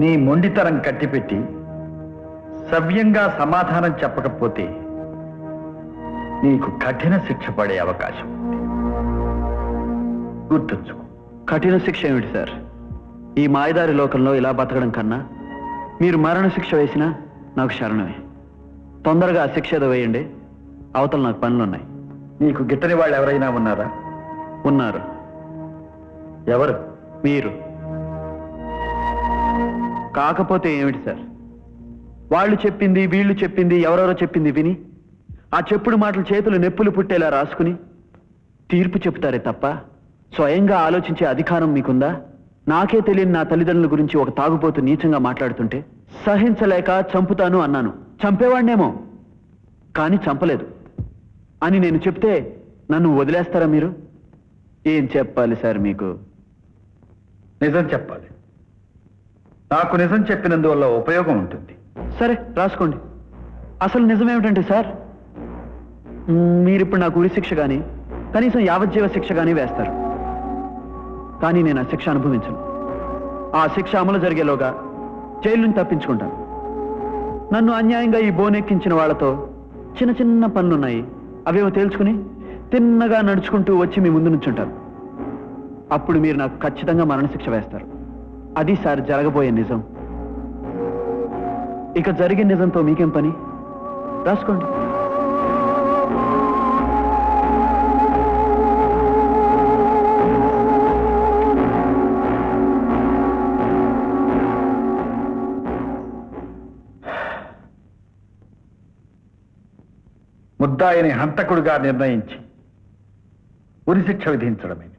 నీ మొండితనం కట్టిపెట్టి సవ్యంగా సమాధానం చెప్పకపోతే నీకు కఠిన శిక్ష పడే అవకాశం ఉంది. గుర్తుంచుకో. కఠిన శిక్ష ఏమిటి సార్? ఈ మాయదారి లోకంలో ఇలా బతకడం కన్నా మీరు మరణ శిక్ష వేసినా నాకు శరణమే. తొందరగా ఆ శిక్ష ఏదో వేయండి, అవతల నాకు పనులున్నాయి. నీకు గిట్టని వాళ్ళు ఎవరైనా ఉన్నారా? ఉన్నారు. ఎవరు? మీరు. కాకపోతే ఏమిటి సార్, వాళ్ళు చెప్పింది వీళ్ళు చెప్పింది ఎవరెవరో చెప్పింది విని ఆ చెప్పుడు మాటలు చేతులు నెప్పులు పుట్టేలా రాసుకుని తీర్పు చెప్తారే తప్ప స్వయంగా ఆలోచించే అధికారం మీకుందా? నాకే తెలియని నా తల్లిదండ్రుల గురించి ఒక తాగుపోతూ నీచంగా మాట్లాడుతుంటే సహించలేక చంపుతాను అన్నాను. చంపేవాడినేమో, కానీ చంపలేదు అని నేను చెప్తే నన్ను వదిలేస్తారా మీరు? ఏం చెప్పాలి సార్ మీకు? నిజం చెప్పాలి. నాకు నిజం చెప్పినందువల్ల ఉపయోగం ఉంటుంది. సరే రాసుకోండి. అసలు నిజమేమిటంటే సార్, మీరిప్పుడు నాకు ఉరి శిక్ష కానీ కనీసం యావజ్జీవ శిక్ష కానీ వేస్తారు. కానీ నేను ఆ శిక్ష అనుభవించను. ఆ శిక్ష అమలు జరిగేలోగా జైలు నుంచి తప్పించుకుంటాను. నన్ను అన్యాయంగా ఈ బోనెక్కించిన వాళ్లతో చిన్న చిన్న పనులున్నాయి, అవేమో తేల్చుకుని తిన్నగా నడుచుకుంటూ వచ్చి మీ ముందు నుంచుంటాను. అప్పుడు మీరు నాకు ఖచ్చితంగా మరణశిక్ష వేస్తారు. అది సార్ జరగబోయే నిజం. ఇక జరిగే నిజంతో మీకేం పని? రాసుకోండి. ముద్దాయిని హంతకుడిగా నిర్ణయించి ఉరిశిక్ష విధించడమైనది.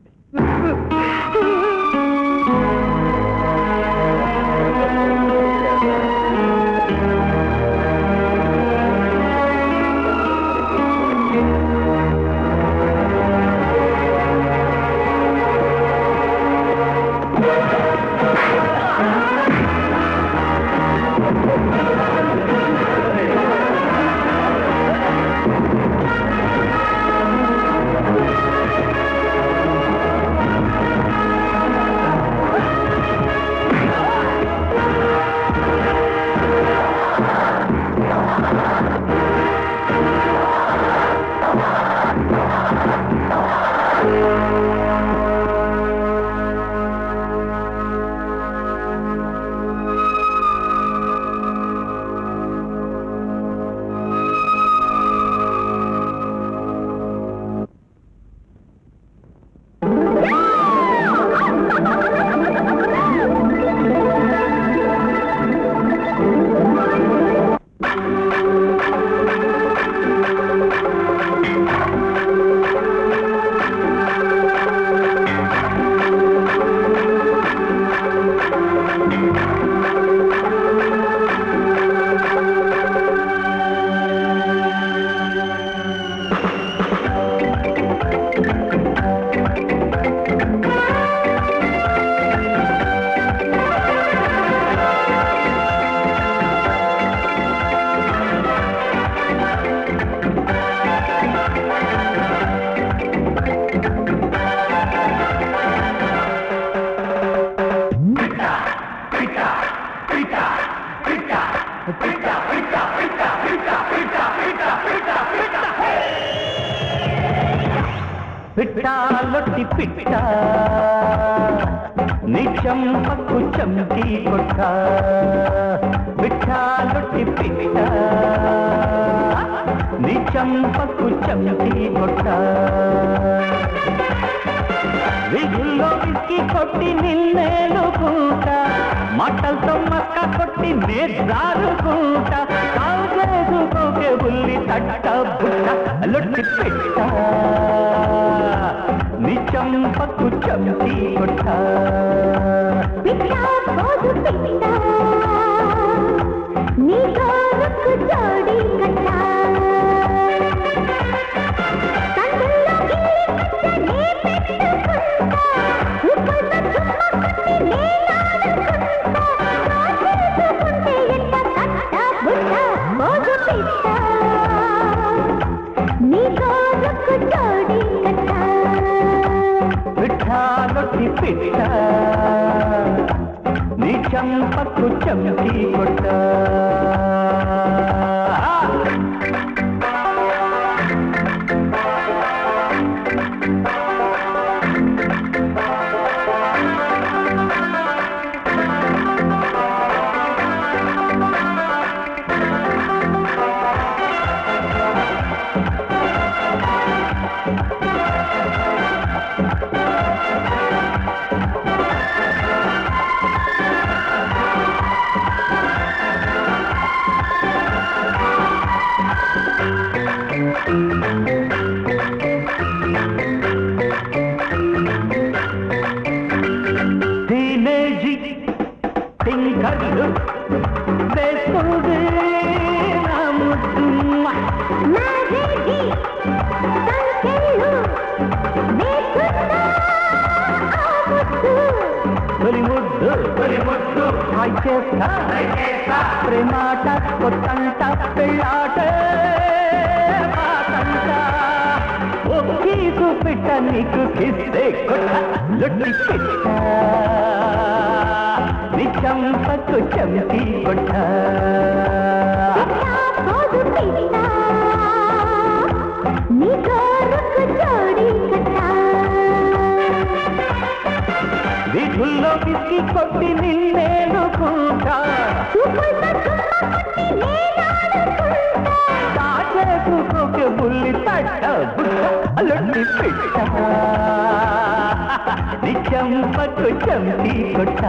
పిట్టాలొట్టి పిట్ట నిజం పక్కు చంకి కొట్ట, పిట్టాలొట్టి పిట్ట నిజం పక్కు చంకి కొట్ట, విగుల్లో విసికి కొట్టి నిన్నేలుకుంటా, మాటలతో మక్క కొట్టి నేర్దారుకుంటా, చేసుకోకే బుల్లి తట్ట బుట్ట లొట్టి పెట్ట నిజం పక్కు చంపి కొట్ట లొట్టి పెట్ట నీ చంపకు చంపి కొట్ట టీనేజీ టింకర్లు వేసుకుంది నా ముద్దు తొలి ముద్దు ట్రై చేస్తా ప్రేమాట కొత్తంట పెళ్ళాట ఒక్కీకు పిట్ట నీకు కిస్తే కొట్ట లొట్టి పిట్ట నీ చంపకు చంపి కొట్ట వీధుల్లో పిసికి కొట్టి నిన్నేనుకుంటా దాచేసుకోకే బుల్లి తట్ట బుట్ట లొట్టి పిట్ట నీ చంపకు చంపి కొట్ట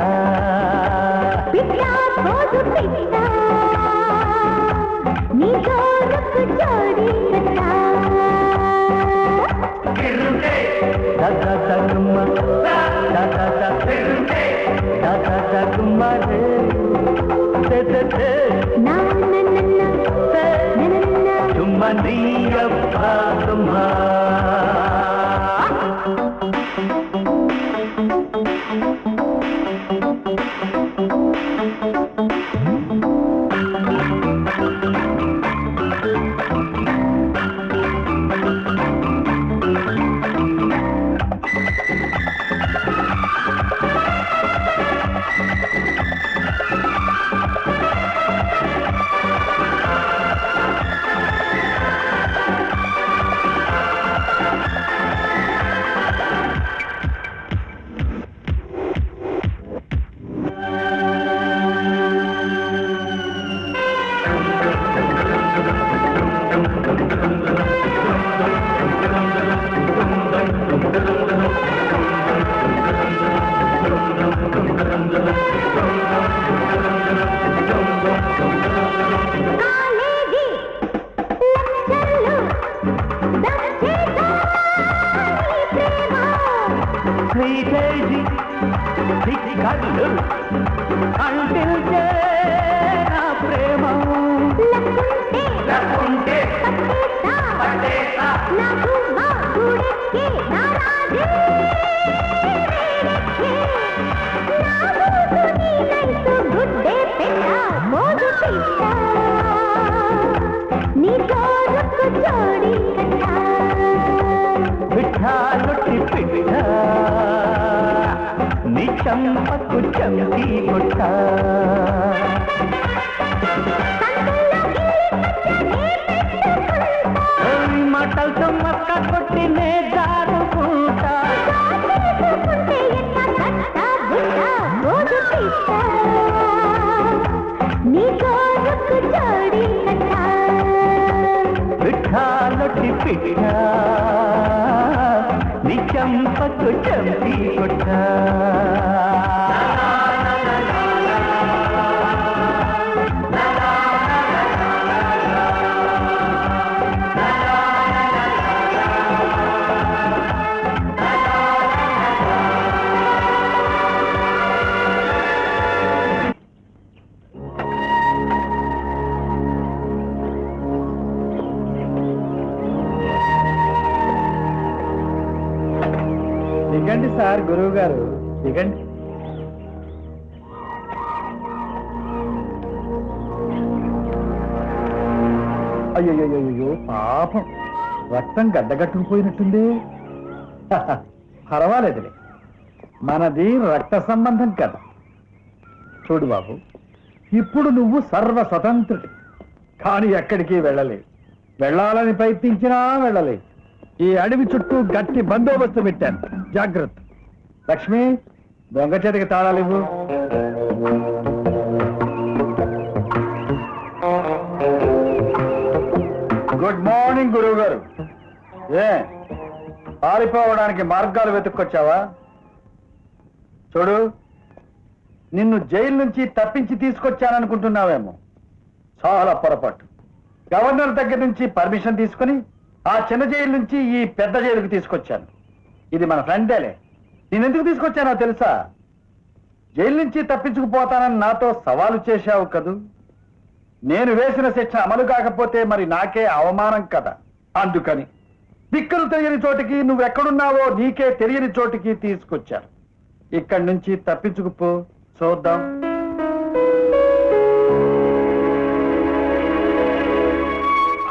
శ్రీదేవి కళ్ళు అంటించే నా ప్రేమ పిఠాలొట్టి పిట్ట నీ చంపకు చంపి కొట్ట మాటలతో మక్క కొట్టి నే జారుకుంటా పిఠాలొట్టి పిట్ట నీ చంపకు చంపి కొట్ట దిగండి సార్ గురువు గారు దిగండి. అయ్యో పాపం రక్తం గడ్డగట్టుకుపోయినట్టుంది. పర్వాలేదులే, మనది రక్త సంబంధం కదా. చూడు బాబు, ఇప్పుడు నువ్వు సర్వ స్వతంత్రుడి, కానీ ఎక్కడికి వెళ్ళలేదు. వెళ్ళాలని ప్రయత్నించినా వెళ్ళలేదు. ఈ అడవి చుట్టూ గట్టి బందోబస్తు పెట్టాను, జాగ్రత్త. లక్ష్మి, దొంగ చేతికి తాళాలు ఇవ్వు. గుడ్ మార్నింగ్ గురువు గారు. ఏ పారిపోవడానికి మార్గాలు వెతుక్కొచ్చావా? చూడు, నిన్ను జైలు నుంచి తప్పించి తీసుకొచ్చాననుకుంటున్నావేమో. చాలా పొరపాటు. గవర్నర్ దగ్గర నుంచి పర్మిషన్ తీసుకుని ఆ చిన్న జైలు నుంచి ఈ పెద్ద జైలుకి తీసుకొచ్చాను. ఇది మన ఫ్రెండేలే. నేనెందుకు తీసుకొచ్చానో తెలుసా? జైలు నుంచి తప్పించుకుపోతానని నాతో సవాలు చేశావు కదూ. నేను వేసిన శిక్ష అమలు కాకపోతే మరి నాకే అవమానం కదా. అందుకని దిక్కులు తెలియని చోటికి, నువ్వెక్కడున్నావో నీకే తెలియని చోటికి తీసుకొచ్చాను. ఇక్కడి నుంచి తప్పించుకుపో, చూద్దాం.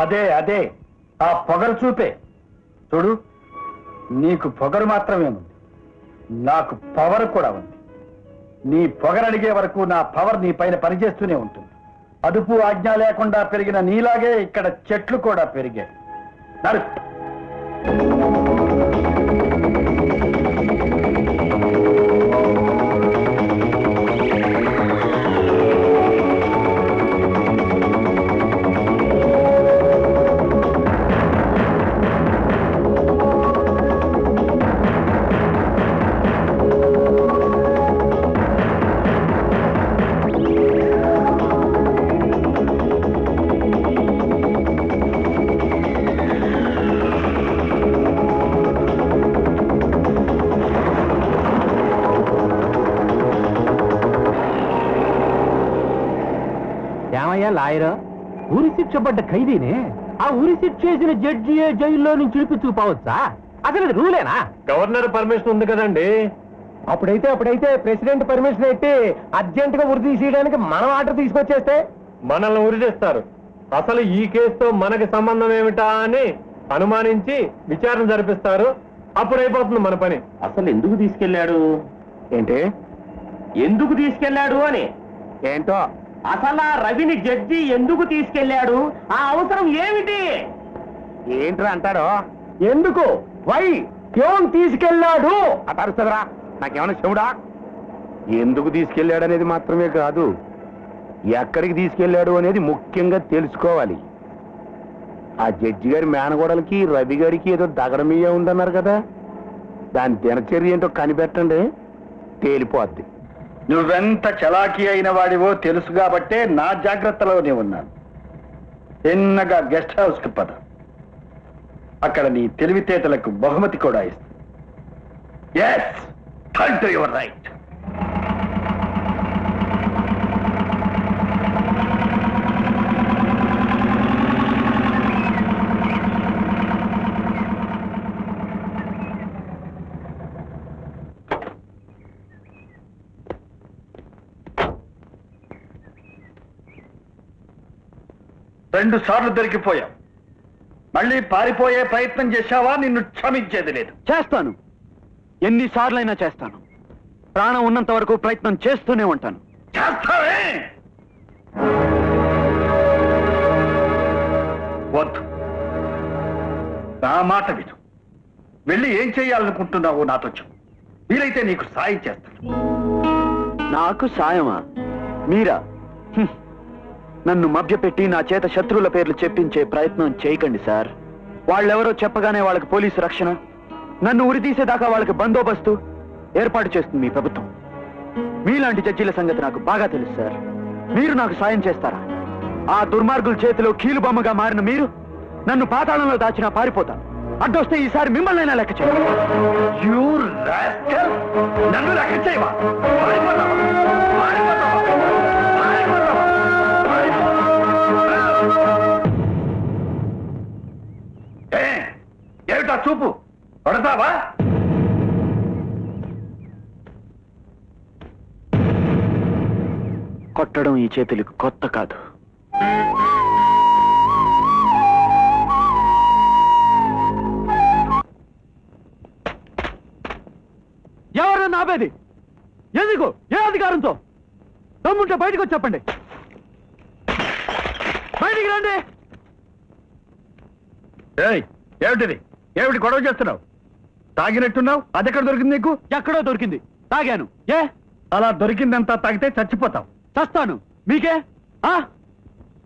అదే ఆ పొగరు చూపే. చూడు, నీకు పొగరు మాత్రమే ఉంది, నాకు పవర్ కూడా ఉంది. నీ పొగరు అడిగే వరకు నా పవర్ నీ పైన పనిచేస్తూనే ఉంటుంది. అదుపు ఆజ్ఞ లేకుండా పెరిగిన నీలాగే ఇక్కడ చెట్లు కూడా పెరిగాయి. నడు. ఏమయ్యా లాయర్, ఊరి శిక్ష పడ్డ ఖైదీని ఆ ఊరి శిక్ష చేసిన జడ్జియే జైల్లో నుంచి విడిపించుకుపోవచ్చా? అసలు ఇది రూలేనా? గవర్నర్ పర్మిషన్ ఉంది కదండి. అప్పుడైతే ప్రెసిడెంట్ పర్మిషన్ పెట్టి అర్జెంట్ గా ఉరి తీసేయడానికి మనం ఆర్డర్ తీసుకొచ్చేస్తే మనల్ని ఉరి చేస్తారు. అసలు ఈ కేసుతో మనకి సంబంధం ఏమిటా అని అనుమానించి విచారణ జరిపిస్తారు. అప్పుడు అయిపోతుంది మన పని. అసలు ఎందుకు తీసుకెళ్లాడు? ఏంటి ఎందుకు తీసుకెళ్లాడు అని? ఏంటో అసలు ఆ రవిని జడ్జి ఎందుకు తీసుకెళ్లాడు? ఆ అవసరం ఏమిటి? ఏంట్రా అంటారో? ఎందుకు, వై, క్యోన్ తీసుకెళ్ళాడు అటారుస్తుందిరా. నాకేమైనా చెవుడా? ఎందుకు తీసుకెళ్ళాడు అనేది మాత్రమే కాదు, ఎక్కడికి తీసుకెళ్ళాడు అనేది ముఖ్యంగా తెలుసుకోవాలి. ఆ జడ్జి గారి మేనగోడలకి రవి గారికి ఏదో దగడమీయ ఉందన్నారు కదా, దాని దినచర్య ఏంటో కనిపెట్టండి, తేలిపోద్ది. నువ్వెంత చలాకీ అయిన వాడివో తెలుసు కాబట్టే నా జాగ్రత్తలోనే ఉన్నాను. చిన్నగా గెస్ట్ హౌస్ కి పద, అక్కడ నీ తెలివితేటలకు బహుమతి కూడా ఇస్తా. Yes, turn to your right. రెండు సార్లు దొరికిపోయావు. మళ్ళీ పారిపోయే ప్రయత్నం చేశావా? నిన్ను క్షమించేది లేదు. చేస్తాను, ఎన్నిసార్లైనా చేస్తాను. ప్రాణం ఉన్నంత వరకు ప్రయత్నం చేస్తూనే ఉంటాను. చేస్తావే? వద్దు, నా మాట విను. వెళ్ళి ఏం చేయాలనుకుంటున్నావో నాతో చెప్పు. వీలైతే నీకు సాయం చేస్తాను. నాకు సాయమా? మీరా? నన్ను మభ్యపెట్టి నా చేత శత్రువుల పేర్లు చెప్పించే ప్రయత్నం చేయకండి సార్. వాళ్ళెవరో చెప్పగానే వాళ్ళకి పోలీసు రక్షణ, నన్ను ఉరితీసేదాకా వాళ్ళకి బందోబస్తు ఏర్పాటు చేస్తుంది మీ ప్రభుత్వం. మీలాంటి జడ్జీల సంగతి నాకు బాగా తెలుసు సార్. మీరు నాకు సాయం చేస్తారా? ఆ దుర్మార్గుల చేతిలో కీలుబొమ్మగా మారిన మీరు నన్ను పాతాళంలో దాచినా పారిపోతాను. అడ్డొస్తే ఈసారి మిమ్మల్నైనా లెక్క చేయండి. నన్ను లెక్క చేయవా? పారిపోతావా? పారిపోతావా? పారిపోతావా? ఏమిటా చూపు? కొడతావా? కొట్టడం ఈ చేతులకు కొత్త కాదు. ఎవరన్నా ఆపేది? ఎందుకు? ఏ అధికారంతో? దమ్ముంటే బయటకు వచ్చి చెప్పండి. బయటికి రండి. ఏమిటిది? ఏమిటి గొడవ చేస్తున్నావు? తాగినట్టున్నావు. అది ఎక్కడ దొరికింది నీకు? ఎక్కడో దొరికింది, తాగాను. ఏ అలా దొరికిందంతా తాగితే చచ్చిపోతావు. చస్తాను. మీకే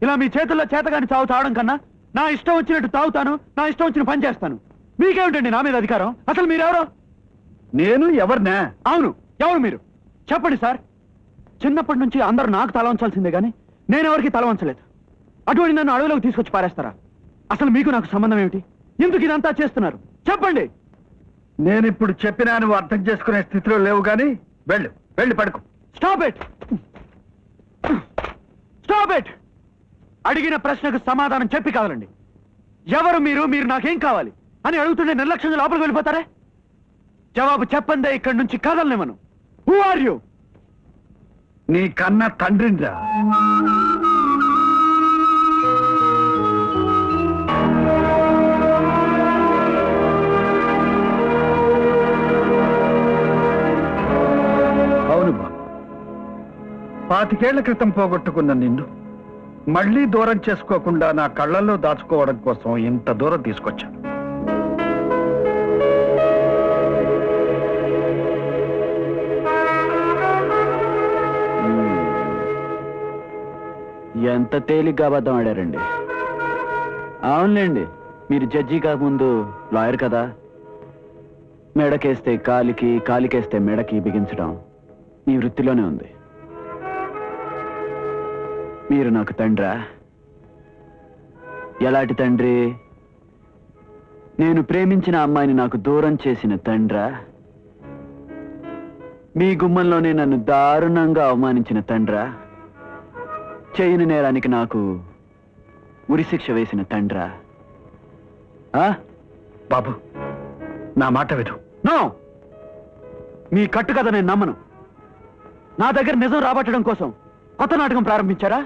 ఇలా మీ చేతుల్లో చేతగాని చావు తాగడం కన్నా నా ఇష్టం వచ్చినట్టు తాగుతాను, నా ఇష్టం వచ్చిన పని చేస్తాను. మీకేమిటండి నా మీద అధికారం? అసలు మీరెవరో? నేను ఎవరినా? అవును, ఎవరు మీరు? చెప్పండి సార్. చిన్నప్పటి నుంచి అందరూ నాకు తల వంచాల్సిందే గాని నేనెవరికి తల వంచలేదు. అటువంటి నన్ను అడవిలోకి తీసుకొచ్చి పారేస్తారా? అసలు మీకు నాకు సంబంధం ఏమిటి? ఎందుకు ఇదంతా చేస్తున్నారు? చెప్పండి. నేను ఇప్పుడు చెప్పినా నువ్వు అర్థం చేసుకునే స్థితిలో లేవు గాని వెళ్ళి పడుకో. Stop it. Stop it. అడిగిన ప్రశ్నకు సమాధానం చెప్పి కావాలండి. ఎవరు మీరు? మీరు నాకేం కావాలి అని అడుగుతుంటే నిర్లక్ష్యంగా లోపలికి వెళ్ళిపోతారే? జవాబు చెప్పందే ఇక్కడి నుంచి కదలనివ్వను. Who are you? నీ కన్న తండ్రిరా. అవును బాబు, 25 ఏళ్ల క్రితం పోగొట్టుకున్న నిన్ను మళ్ళీ దూరం చేసుకోకుండా నా కళ్ళల్లో దాచుకోవడం కోసం ఇంత దూరం తీసుకొచ్చాను. ఎంత తేలిగ్గా అబద్ధం ఆడారండి. అవునులేండి, మీరు జడ్జి కాకముందు లాయర్ కదా. మెడకేస్తే కాలికి, కాలికేస్తే మెడకి బిగించడం మీ వృత్తిలోనే ఉంది. మీరు నాకు తండ్రా? ఎలాంటి తండ్రి? నేను ప్రేమించిన అమ్మాయిని నాకు దూరం చేసిన తండ్రా? మీ గుమ్మంలోనే నన్ను దారుణంగా అవమానించిన తండ్రా? చేయని నేరానికి నాకు ఉరిశిక్ష వేసిన తండ్రా? బాబు, నా మాట విను. నో, మీ కట్టు కథ నేను నమ్మను. నా దగ్గర నిజం రాబట్టడం కోసం కొత్త నాటకం ప్రారంభించారా?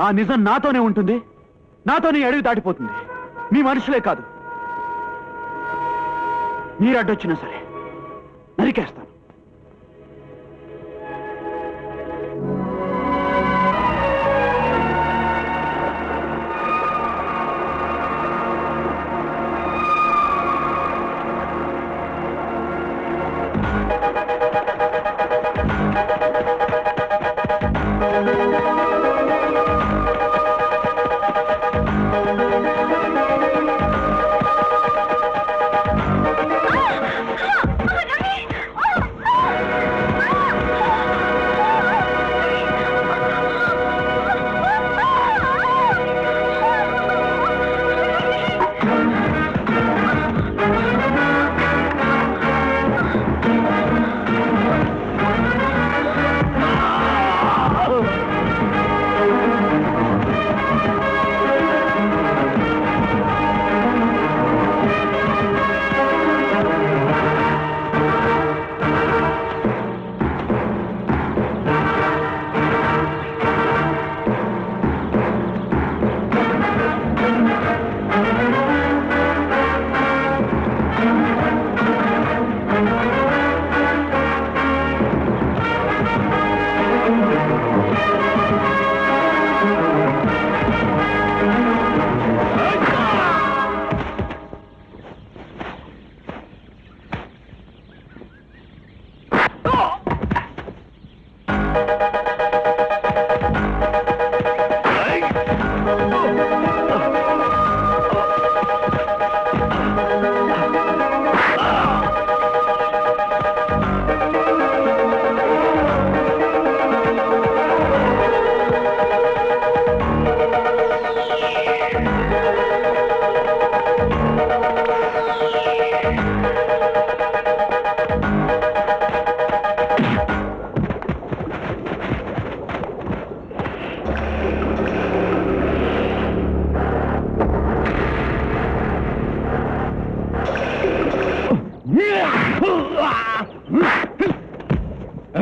ఆ నిజం నాతోనే ఉంటుంది, నాతోనే అడవి దాటిపోతుంది. మీ మనుషులే కాదు, మీరు అడ్డొచ్చినా సరే నరికేస్తాను.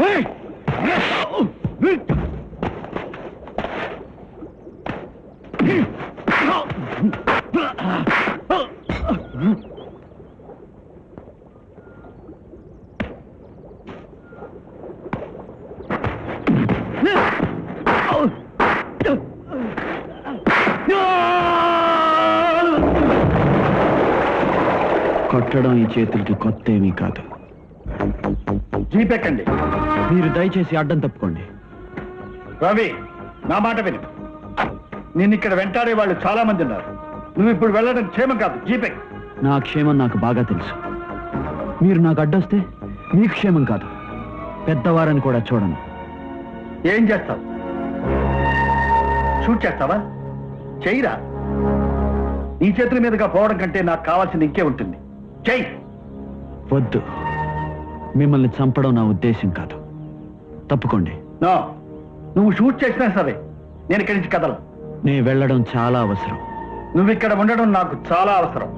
Hey! కొట్టడం ఈ చేతులకి కొత్త ఏమీ కాదు. జీపెక్కండి. మీరు దయచేసి అడ్డం తప్పుకోండి. రవి, నా మాట విను. నిన్ను ఇక్కడ వెంటాడే వాళ్ళు చాలా మంది ఉన్నారు. నువ్వు ఇప్పుడు వెళ్ళడం క్షేమం కాదు. జీపెక్. నా క్షేమం నాకు బాగా తెలుసు. మీరు నాకు అడ్డొస్తే మీ క్షేమం కాదు. పెద్దవారని కూడా చూడను. ఏం చేస్తావు? షూట్ చేస్తావా? చెయ్యిరా. నీ చేతుల మీదుగా పోవడం కంటే నాకు కావాల్సింది ఇంకే ఉంటుంది. చెయ్యి. వద్దు, మిమ్మల్ని చంపడం నా ఉద్దేశం కాదు. తప్పుకోండి. నో, నువ్వు షూట్ చేసినా సరే నేను ఇక్కడి నుంచి కదలను. నేను వెళ్ళడం చాలా అవసరం. నువ్వు ఇక్కడ ఉండడం నాకు చాలా అవసరం.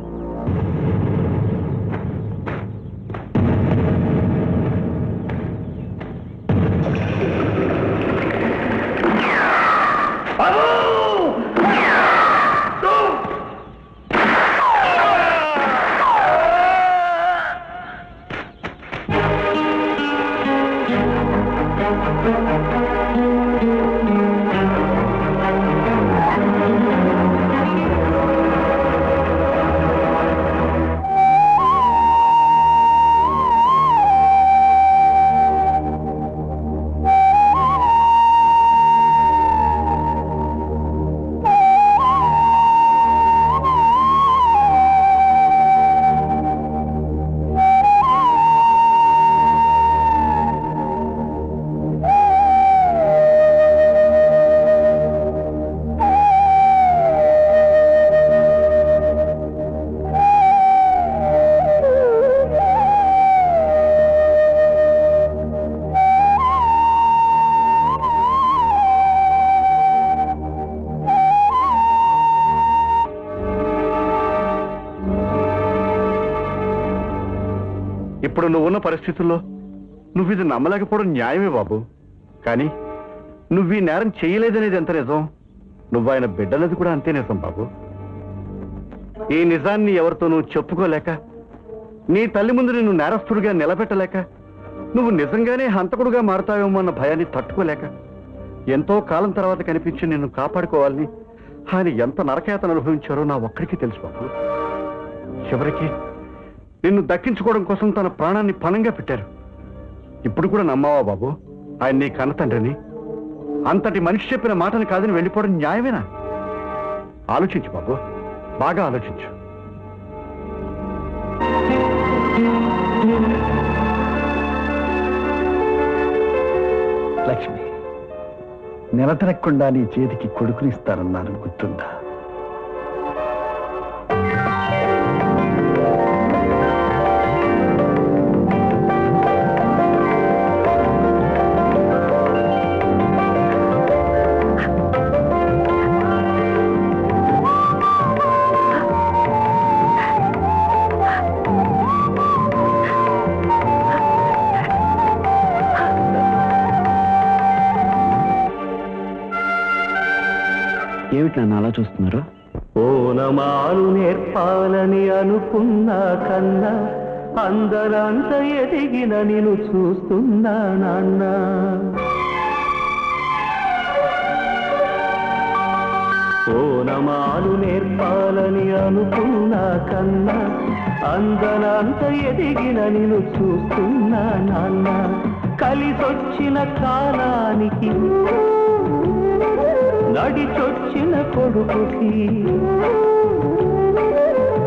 ఇప్పుడు నువ్వున్న పరిస్థితుల్లో నువ్వు ఇది నమ్మలేకపోవడం న్యాయమే బాబు. కానీ నువ్వు ఈ నేరం చేయలేదనేది ఎంత నిజం, నువ్వు ఆయన బిడ్డలది కూడా అంతే నిజం బాబు. ఈ నిజాన్ని ఎవరితోనూ చెప్పుకోలేక, నీ తల్లి ముందు నిన్ను నేరస్తుడిగా నిలబెట్టలేక, నువ్వు నిజంగానే హంతకుడుగా మారుతావేమో అన్న భయాన్ని తట్టుకోలేక, ఎంతో కాలం తర్వాత కనిపించి నిన్ను కాపాడుకోవాలని ఆయన ఎంత నరకయాతను అనుభవించారో నా ఒక్కడికి తెలుసు బాబు. చివరికి నిన్ను దక్కించుకోవడం కోసం తన ప్రాణాన్ని పణంగా పెట్టారు. ఇప్పుడు కూడా నమ్మావా బాబు ఆయన నీ కన్న తండ్రిని? అంతటి మనిషి చెప్పిన మాటని కాదని వెళ్ళిపోవడం న్యాయమేనా? ఆలోచించు బాబు, బాగా ఆలోచించు. లక్ష్మి, నిలతరక్కుండా నీ చేతికి కొడుకునిస్తానన్నాను, గుర్తుందా? ఏమిటి నన్ను అలా చూస్తున్నారు? ఓనమాలు నేర్పాలని అనుకున్నా కన్నా అందరంత ఎదిగిన నిన్ను చూస్తున్నా నాన్న. ఓనమాలు నేర్పాలని అనుకున్నా కన్నా అందరంత ఎదిగిన నిన్ను చూస్తున్నా నాన్న. కలిసొచ్చిన కాలానికి నడిచొచ్చిన కొడుకుకి,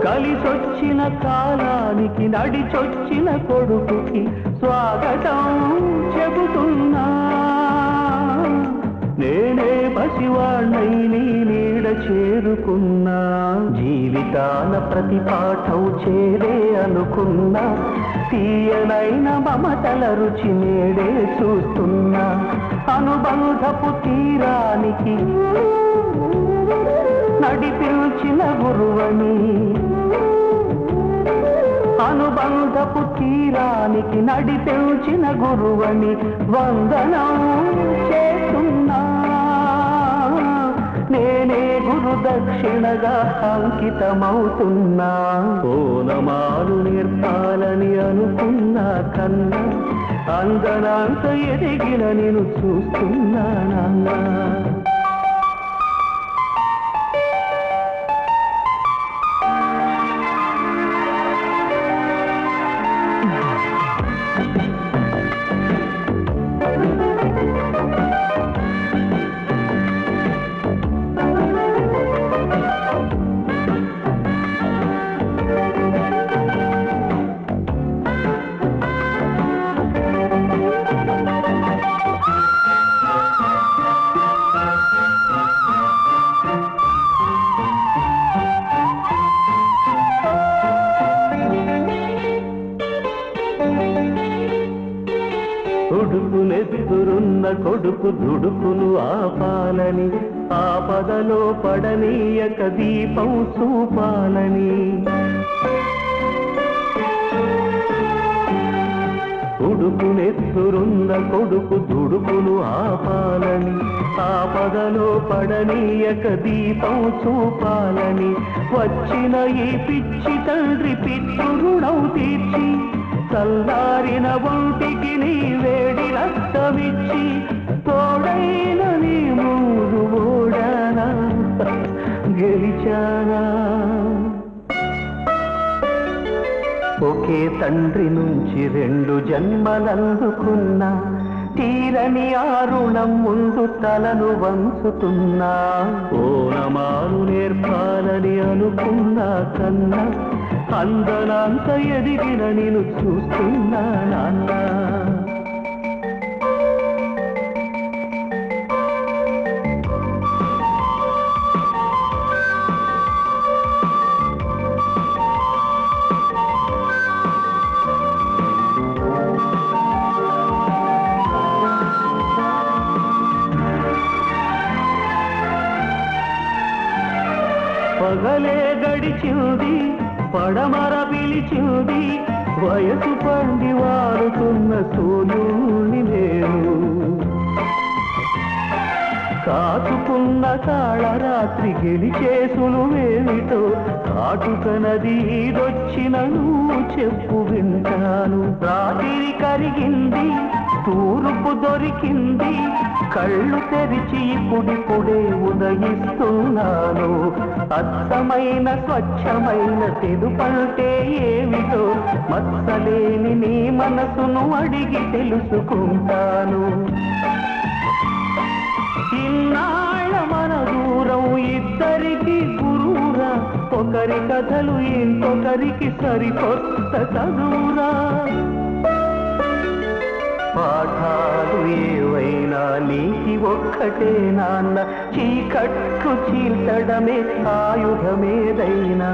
కలిసొచ్చిన కాలానికి నడిచొచ్చిన కొడుకుకి స్వాగతం చెబుతున్నా. నేనే పసివాణ్ణై నీ నీడ చేరుకున్నా. జీవితాన ప్రతి పాఠం చేరే అనుకున్నా. తీయనైన మమతల రుచి నేడే చూస్తున్నా. అనుబంధపు తీరానికి నడిపించిన గురువని, అనుబంధపు తీరానికి నడిపించిన గురువని వందనం చేస్తున్నా. నేనే గురు దక్షిణగా అంకితమవుతున్నా. ఓనమాలు నేర్పాలని అనుకున్నా కన్నా అందనంత ఎదిగిన నేను చూస్తున్నా నాన్న. కొడుకునెత్తురున్న కొడుకు దుడుకును ఆపాలని ఆపదలో పడనీయక దీపం చూపాలని కొడుకునెత్తురున్న కొడుకు దుడుకును ఆపాలని ఆపదలో పడనీయక దీపం చూపాలని వచ్చిన ఈ పిచ్చి తండ్రి పితృరుణం తీర్చి చల్లారిన ఒంటికి నీ వేడి రక్తమిచ్చి తోడైన నీ మూడు ఓడానా గెలిచానా ఒకే తండ్రి నుంచి 2 జన్మలందుకున్నా తీరని ఆ రుణం ముందు తలను వంచుతున్నా ఓనమాలు నేర్పాలని అనుకున్నా కన్నా అందనంత ఎదిగిన నేను చూస్తున్నా నాన్న పగలే గడిచింది పడమర పిలిచింది వయసు పండి వారుతున్న సూర్యుని నేను కాచుకున్న కాళరాత్రి గెలిచేసులువేమిటో కాటుకనది ఈదొచ్చిన నువ్వు చెప్పు వింటాను రాత్రి కరిగింది తూర్పు దొరికింది కళ్ళు తెరిచి ఇప్పుడిప్పుడే ఉదయిస్తున్నాను అచ్చమైన స్వచ్ఛమైన తెలుపంటే ఏమిటో మచ్చలేని నీ మనసును అడిగి తెలుసుకుంటాను ఇన్నాళ్ళ మన దూరం ఇద్దరికి గురువురా ఒకరి కథలు ఇంకొకరికి సరికొత్త చదువురా పాఠాలు ఏవైనా నీకి ఒక్కటే నాన్న చీకట్లు చీల్చడమే ఆయుధమేదైనా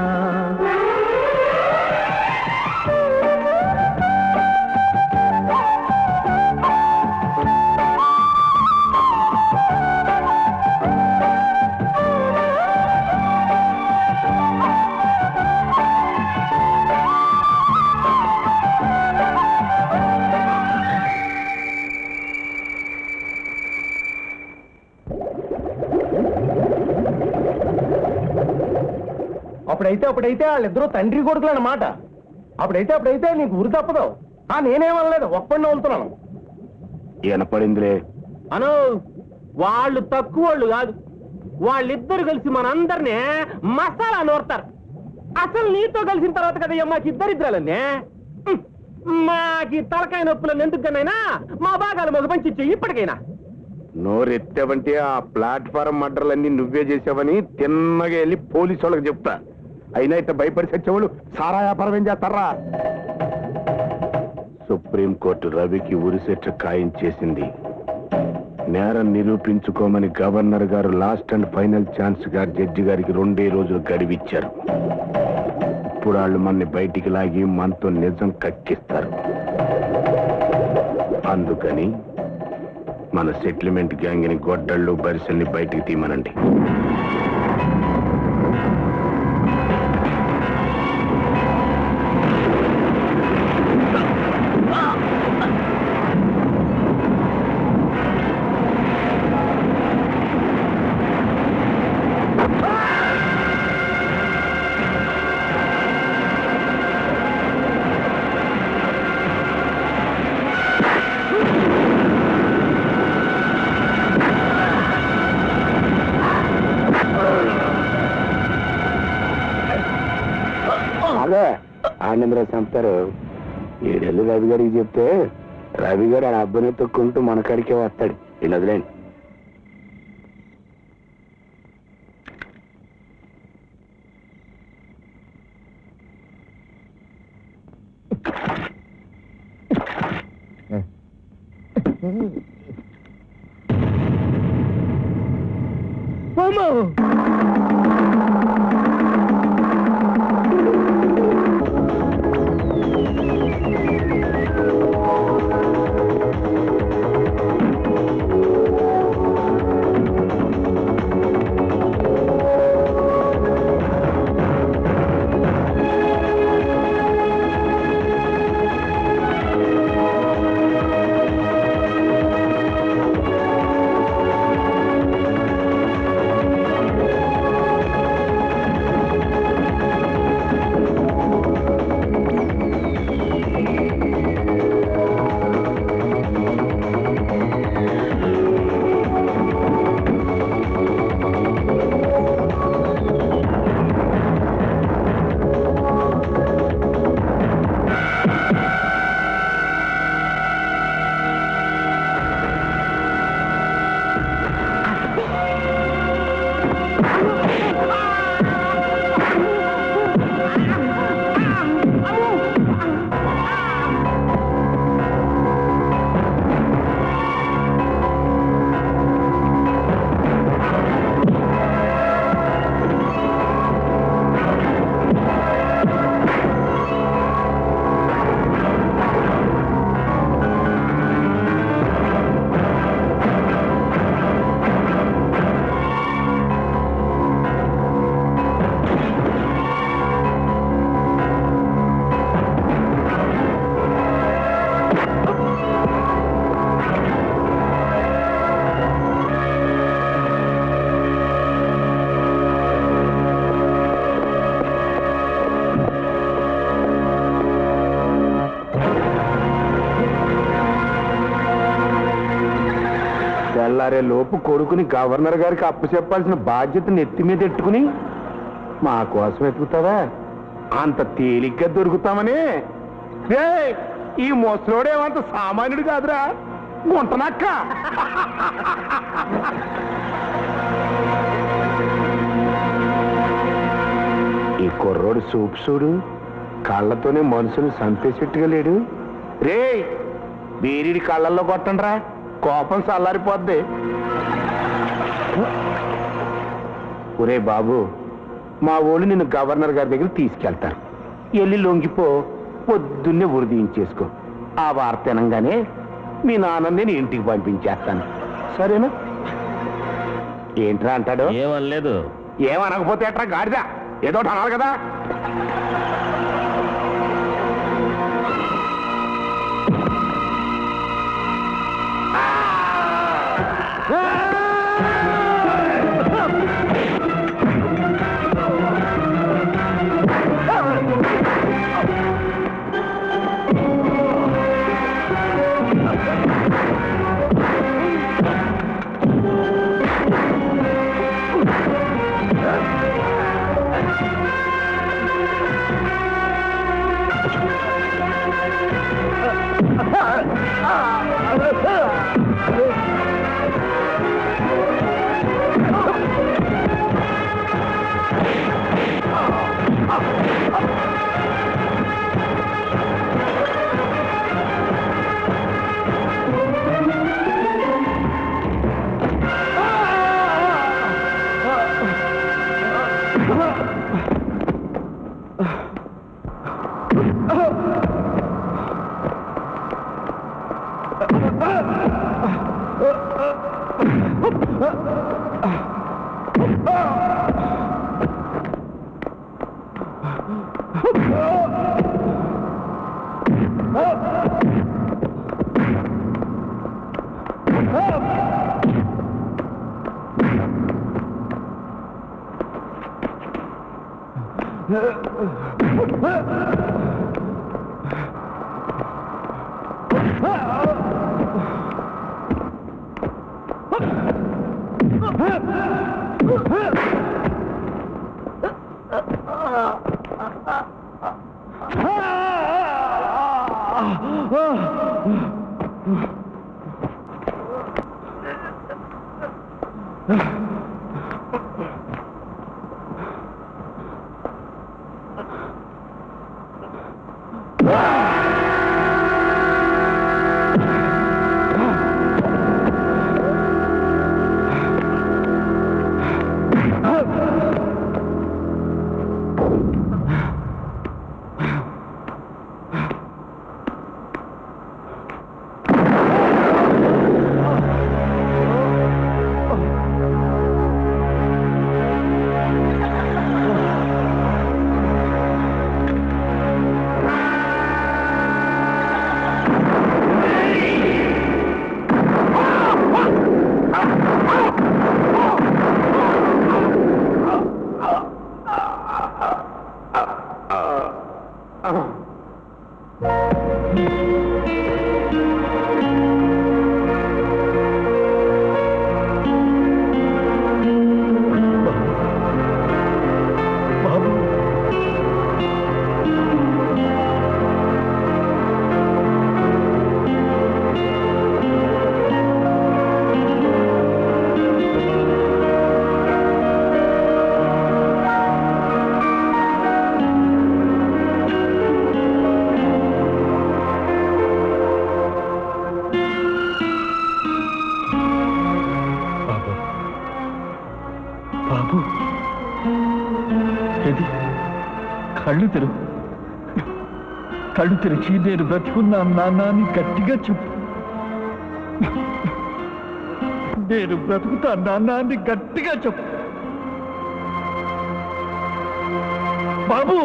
అప్పుడైతే వాళ్ళిద్దరూ తండ్రి కొడుకులు అన్నమాట అప్పుడైతే నీకు ఉరి తప్పదు నేనేమనలేదు ఒప్పండి వెళ్తున్నాను వినపడిందిలే అను వాళ్ళు తక్కువ వాళ్ళు కాదు వాళ్ళిద్దరు కలిసి మనందరినీ మసాలా నోరుతారు అసలు నీతో కలిసిన తర్వాత కదా మాకు ఇద్దరిద్దరాలనే మాకి తలకాయ నొప్పులను ఎందుకనైనా మా భాగాలు మగ పంచి ఇప్పటికైనా నోరెత్తావంటే ఆ ప్లాట్ఫారం మర్డర్లన్నీ నువ్వే చేసావని తిన్నగా వెళ్ళి పోలీసు వాళ్ళకి చెప్తా అయినా ఇట్లా భయపడి సచ్చేవాళ్ళు సారా వ్యాపారం ఏం చేస్తారా సుప్రీంకోర్టు రవికి ఉరిశిక్ష ఖాయం చేసింది నేరం నిరూపించుకోమని గవర్నర్ గారు లాస్ట్ అండ్ ఫైనల్ ఛాన్స్ గా జడ్జి గారికి 2 రోజులు గడివిచ్చారు ఇప్పుడు వాళ్ళు మనని బయటికి లాగి మనతో నిజం కక్కిస్తారు అందుకని మన సెటిల్మెంట్ గ్యాంగ్ ని గొడ్డళ్ళు బరిసెల్ని బయటికి తీయమనండి ఆనందరా చంపుతారు 7 ఏళ్ళు రవి గారికి చెప్తే రవి గారు ఆ అబ్బాయిని తొక్కుంటూ మన కాడికే వస్తాడు ఇలా వదిలేండి తెల్లారే లోపు కొడుకుని గవర్నర్ గారికి అప్పు చెప్పాల్సిన బాధ్యత నెత్తి మీద ఎట్టుకుని మా కోసం వెతుకుతావా? అంత తేలిగ్గా దొరుకుతామని? రేయ్, ఈ ముసలోడేమంత సామాన్యుడు కాదురా, గుంటనక్క. ఈ కుర్రోడు సూపు చూడు, కళ్ళతోనే మనుషులు సంపేసేట్టుగా లేడు. రేయ్, బీరిడి కళ్ళల్లో కొట్టండ్రా, కోపం చల్లారిపోద్ది. ఒరే బాబు, మా ఊళ్ళు నిన్ను గవర్నర్ గారి దగ్గర తీసుకెళ్తారు. వెళ్ళి లొంగిపో, పొద్దున్నే ఉరిదీయించేసుకో. ఆ వార్త అనగానే మీ నాన్న నేను ఇంటికి పంపించేస్తాను, సరేనా? ఏంట్రా అంటాడు? ఏమనలేదు. ఏమనకపోతే ఎట్రా గాడిదా, ఏదో ఒకటి అనాలి కదా. బాబు, ఏది? కళ్ళు తెరువు. కళ్ళు తెరిచి నేను బ్రతుకున్నాను నాన్న అని గట్టిగా చెప్పు. నేను బ్రతుకుతాను నాన్న అని గట్టిగా చెప్పు. బాబు,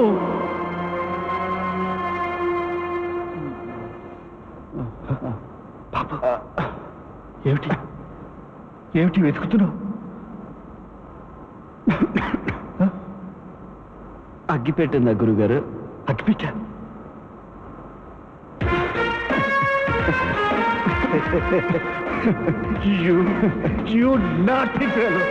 బాబు, ఏమిటి ఏమిటి వెతుకుతున్నావు? అగ్గిపెట్టిందా గురుగారు? అగ్గిపెట్టా. You naughty fellow.